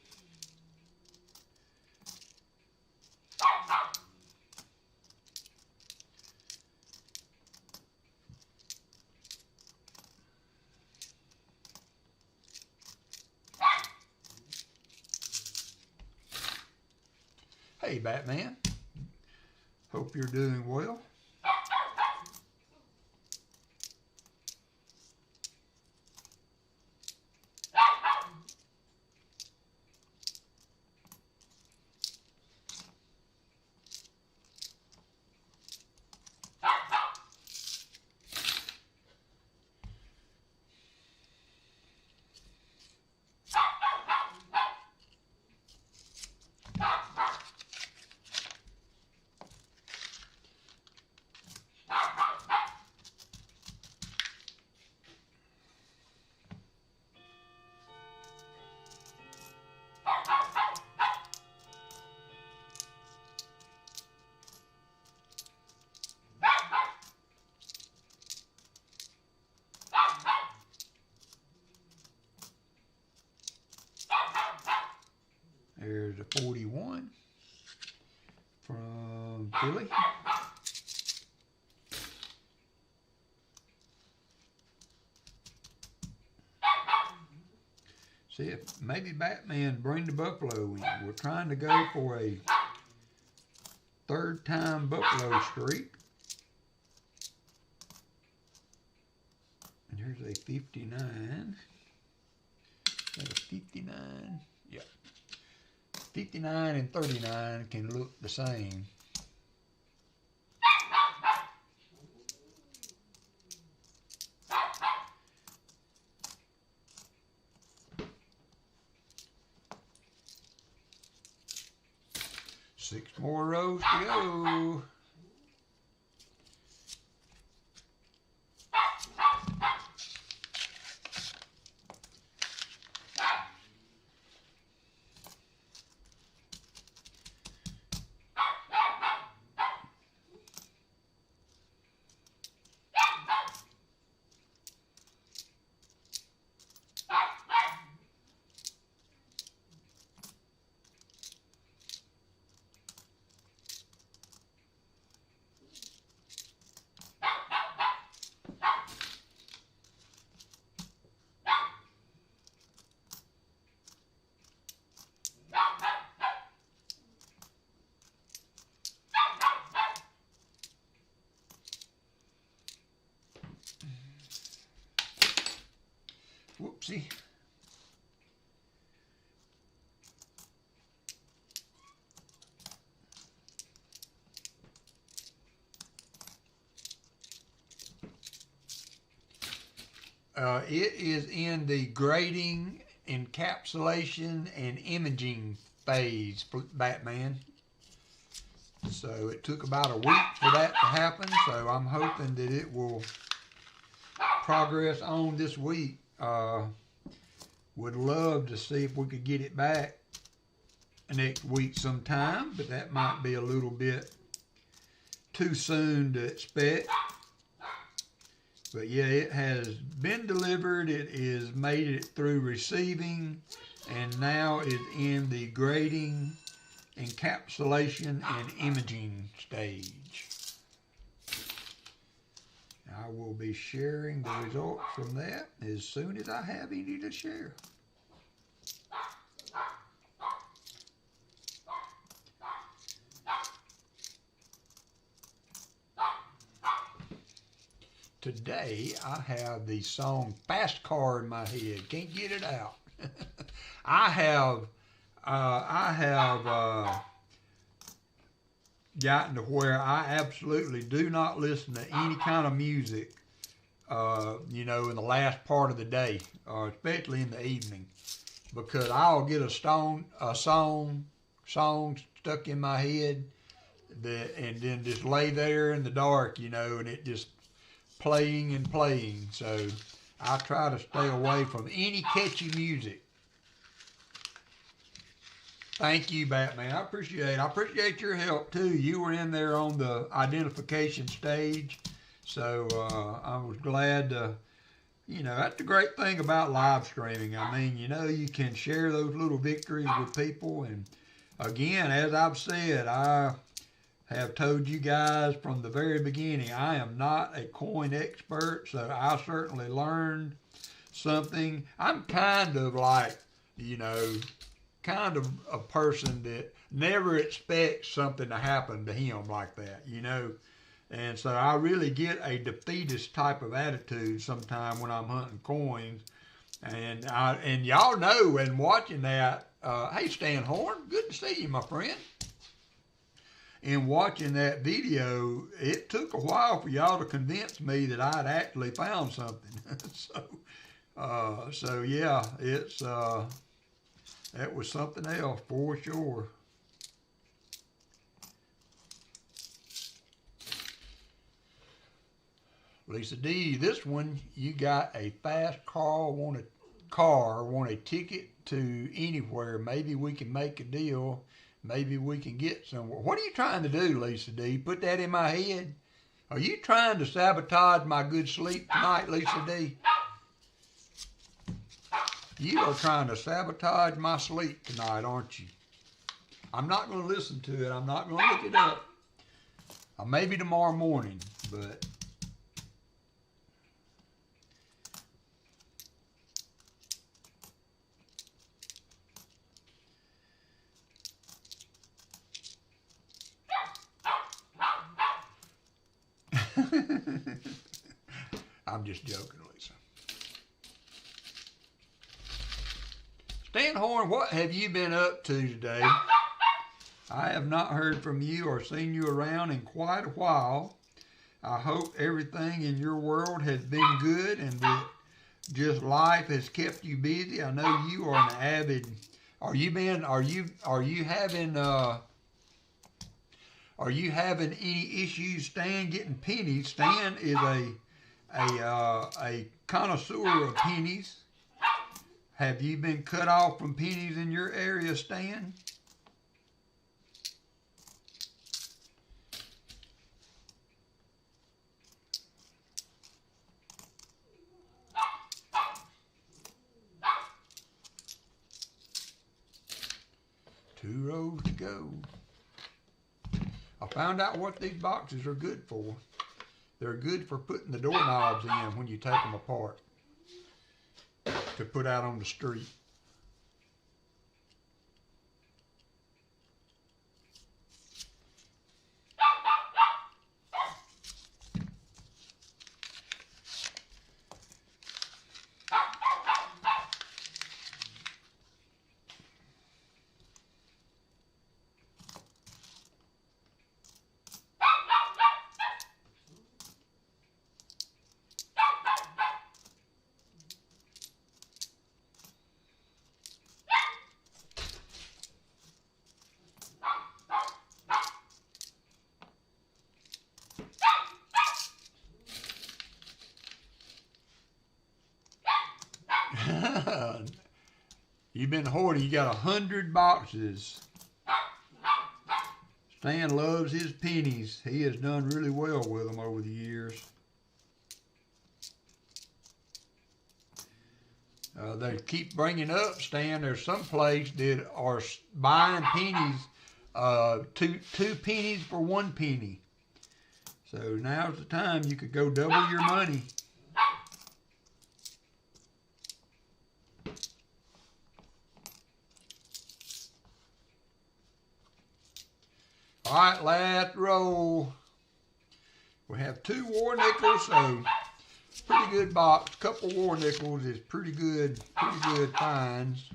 Hey, Batman. Hope you're doing well. There's a 41 from Philly. See if maybe Batman bring the Buffalo in. We're trying to go for a third time Buffalo streak. And here's a 59. That's a 59. Yeah. 59 and 39 can look the same. Six more rows to go. Whoopsie. It is in the grading, encapsulation, and imaging phase, Batman. So it took about a week for that to happen, so I'm hoping that it will progress on this week. Would love to see if we could get it back next week sometime, but that might be a little bit too soon to expect. But yeah, it has been delivered. It is made it through receiving and now is in the grading, encapsulation, and imaging stage. I will be sharing the results from that as soon as I have any to share. Today I have the song Fast Car in my head. Can't get it out. I have gotten to where I absolutely do not listen to any kind of music, you know, in the last part of the day, especially in the evening, because I'll get a song stuck in my head and then just lay there in the dark, you know, and it just playing and playing. So I try to stay away from any catchy music. Thank you, Batman. I appreciate your help too. You were in there on the identification stage, so I was glad to, you know, that's the great thing about live streaming. I mean, you know, you can share those little victories with people. And again, as I've said, I have told you guys from the very beginning, I am not a coin expert, so I certainly learned something. I'm kind of like, you know, kind of a person that never expects something to happen to him like that, you know. And so I really get a defeatist type of attitude sometime when I'm hunting coins. And y'all know, and watching that, hey Stan Horn, good to see you, my friend. In watching that video, it took a while for y'all to convince me that I'd actually found something. So yeah, it's that was something else for sure. Lisa D, this one, you got a fast car, want a ticket to anywhere. Maybe we can make a deal. Maybe we can get somewhere. What are you trying to do, Lisa D? Put that in my head? Are you trying to sabotage my good sleep tonight, Lisa D? You are trying to sabotage my sleep tonight, aren't you? I'm not going to listen to it. I'm not going to look it up. Maybe tomorrow morning, but I'm just joking, Lisa. Stan Horn, what have you been up to today? I have not heard from you or seen you around in quite a while. I hope everything in your world has been good and that just life has kept you busy. I know you are an avid. Are you having any issues, Stan, getting pennies? Stan is a connoisseur of pennies. Have you been cut off from pennies in your area, Stan? Two rows to go. I found out what these boxes are good for. They're good for putting the doorknobs in when you take them apart to put out on the street. You've been hoarding. You got 100 boxes. Stan loves his pennies. He has done really well with them over the years. They keep bringing up, Stan, there's some place that are buying pennies, two pennies for 1 penny. So now's the time you could go double your money. All right, last roll. We have 2 war nickels, so pretty good box. Couple war nickels is pretty good finds.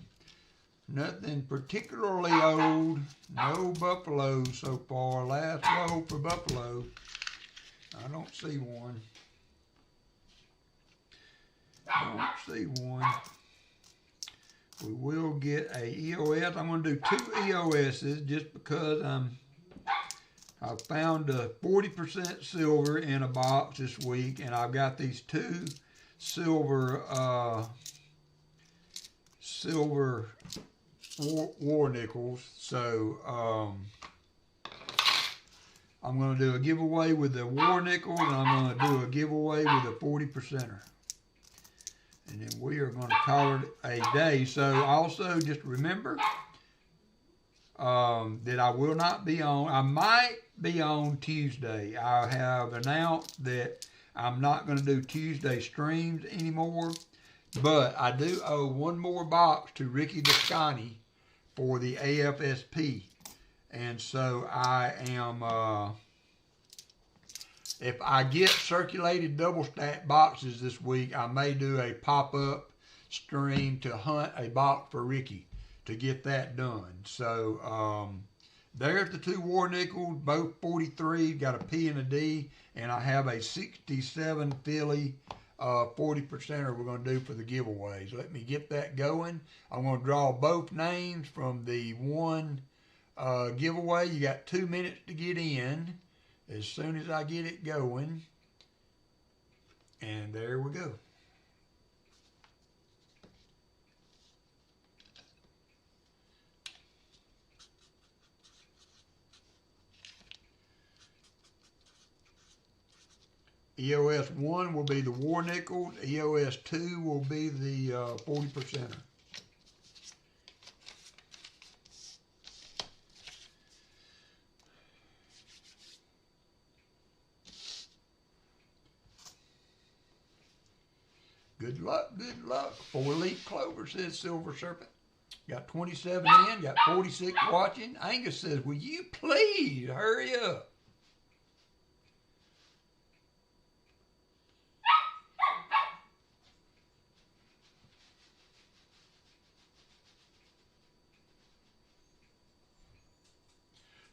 Nothing particularly old. No buffaloes so far. Last roll for buffalo. I don't see one. We will get a EOS. I'm going to do 2 EOSs just because I found a 40% silver in a box this week, and I've got these 2 silver war nickels. So I'm going to do a giveaway with the war nickels, and I'm going to do a giveaway with a 40%er. And then we are going to call it a day. So also just remember that I will not be on. I might be on Tuesday. I have announced that I'm not going to do Tuesday streams anymore, but I do owe 1 more box to Ricky Descani for the AFSP, and so I am if I get circulated double stack boxes this week, I may do a pop-up stream to hunt a box for Ricky to get that done. So there's the 2 war nickels, both 43, got a P and a D, and I have a 67 Philly 40%er we're going to do for the giveaways. Let me get that going. I'm going to draw both names from the one giveaway. You got 2 minutes to get in as soon as I get it going. And there we go. EOS 1 will be the war nickels. EOS 2 will be the 40%er. Good luck, good luck. 4-leaf clover, says Silver Serpent. Got 27 in, got 46 watching. Angus says, will you please hurry up?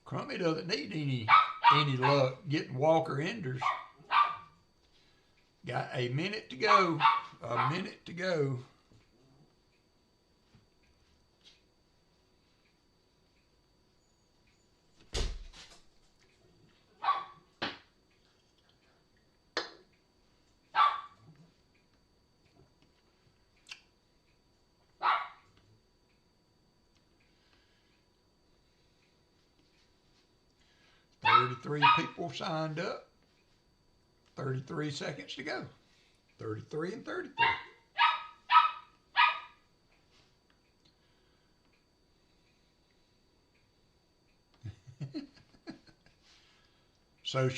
Crummy doesn't need any luck getting Walker enders. Got a minute to go. A minute to go. Three people signed up. 33 seconds to go. 33 and 33. So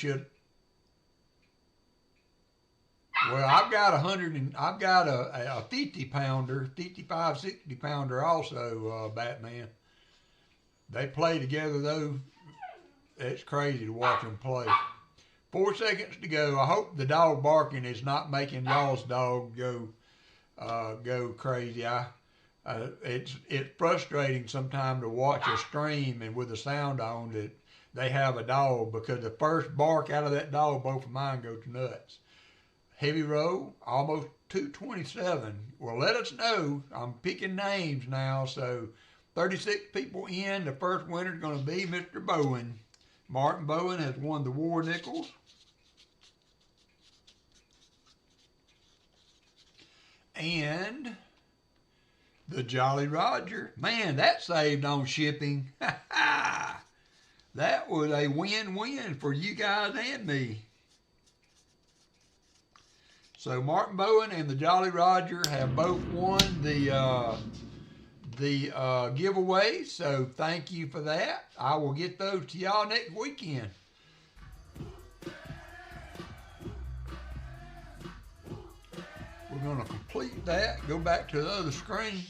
well, I've got a 50 pounder, 55, 60 pounder also, Batman. They play together though. It's crazy to watch them play. 4 seconds to go. I hope the dog barking is not making y'all's dog go crazy. It's frustrating sometimes to watch a stream and with the sound on that they have a dog, because the first bark out of that dog, both of mine go to nuts. Heavy roll, almost 227. Well, let us know. I'm picking names now, so 36 people in. The first winner is going to be Mr. Bowen. Martin Bowen has won the War Nickels. And the Jolly Roger. Man, that saved on shipping. That was a win-win for you guys and me. So Martin Bowen and the Jolly Roger have both won the giveaway, so thank you for that. I will get those to y'all next weekend. We're going to complete that, go back to the other screen,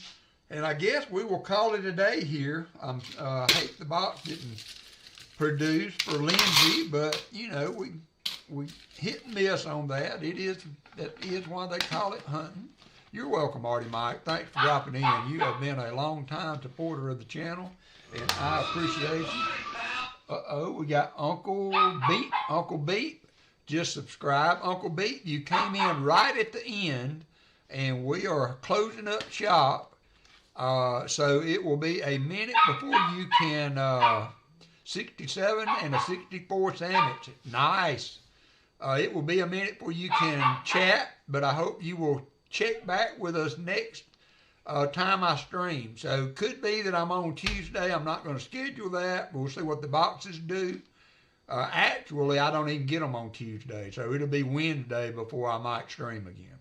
and I guess we will call it a day here. I hate the box didn't produce for Lynzy, but you know, we hit and miss on that. That is why they call it hunting. You're welcome, Artie Mike. Thanks for dropping in. You have been a long-time supporter of the channel, and I appreciate you. We got Uncle Beat. Uncle Beat, just subscribe. Uncle Beat, you came in right at the end, and we are closing up shop. So it will be a minute before you can 67 and a 64 sandwich. Nice. It will be a minute before you can chat, but I hope you will check back with us next time I stream. So it could be that I'm on Tuesday. I'm not going to schedule that. We'll see what the boxes do. Actually, I don't even get them on Tuesday, so it'll be Wednesday before I might stream again.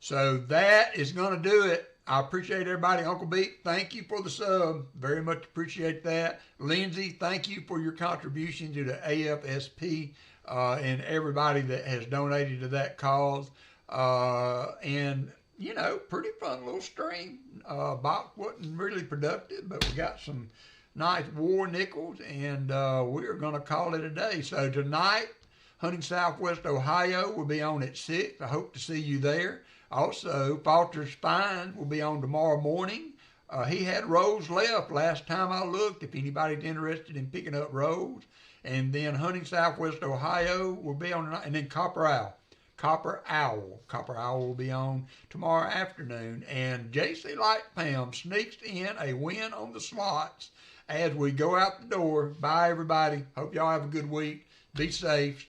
So that is going to do it. I appreciate everybody. Uncle Beat, thank you for the sub. Very much appreciate that. Lynzy, thank you for your contribution to the AFSP and everybody that has donated to that cause. And, you know, pretty fun little stream. Box wasn't really productive, but we got some nice war nickels, and we're going to call it a day. So tonight, Hunting Southwest Ohio will be on at 6. I hope to see you there. Also, Falter's Spine will be on tomorrow morning. He had rolls left last time I looked, if anybody's interested in picking up rolls. And then Hunting Southwest Ohio will be on tonight, and then Copper Owl. Copper Owl will be on tomorrow afternoon. And JC Light Pam sneaks in a win on the slots as we go out the door. Bye, everybody. Hope y'all have a good week. Be safe.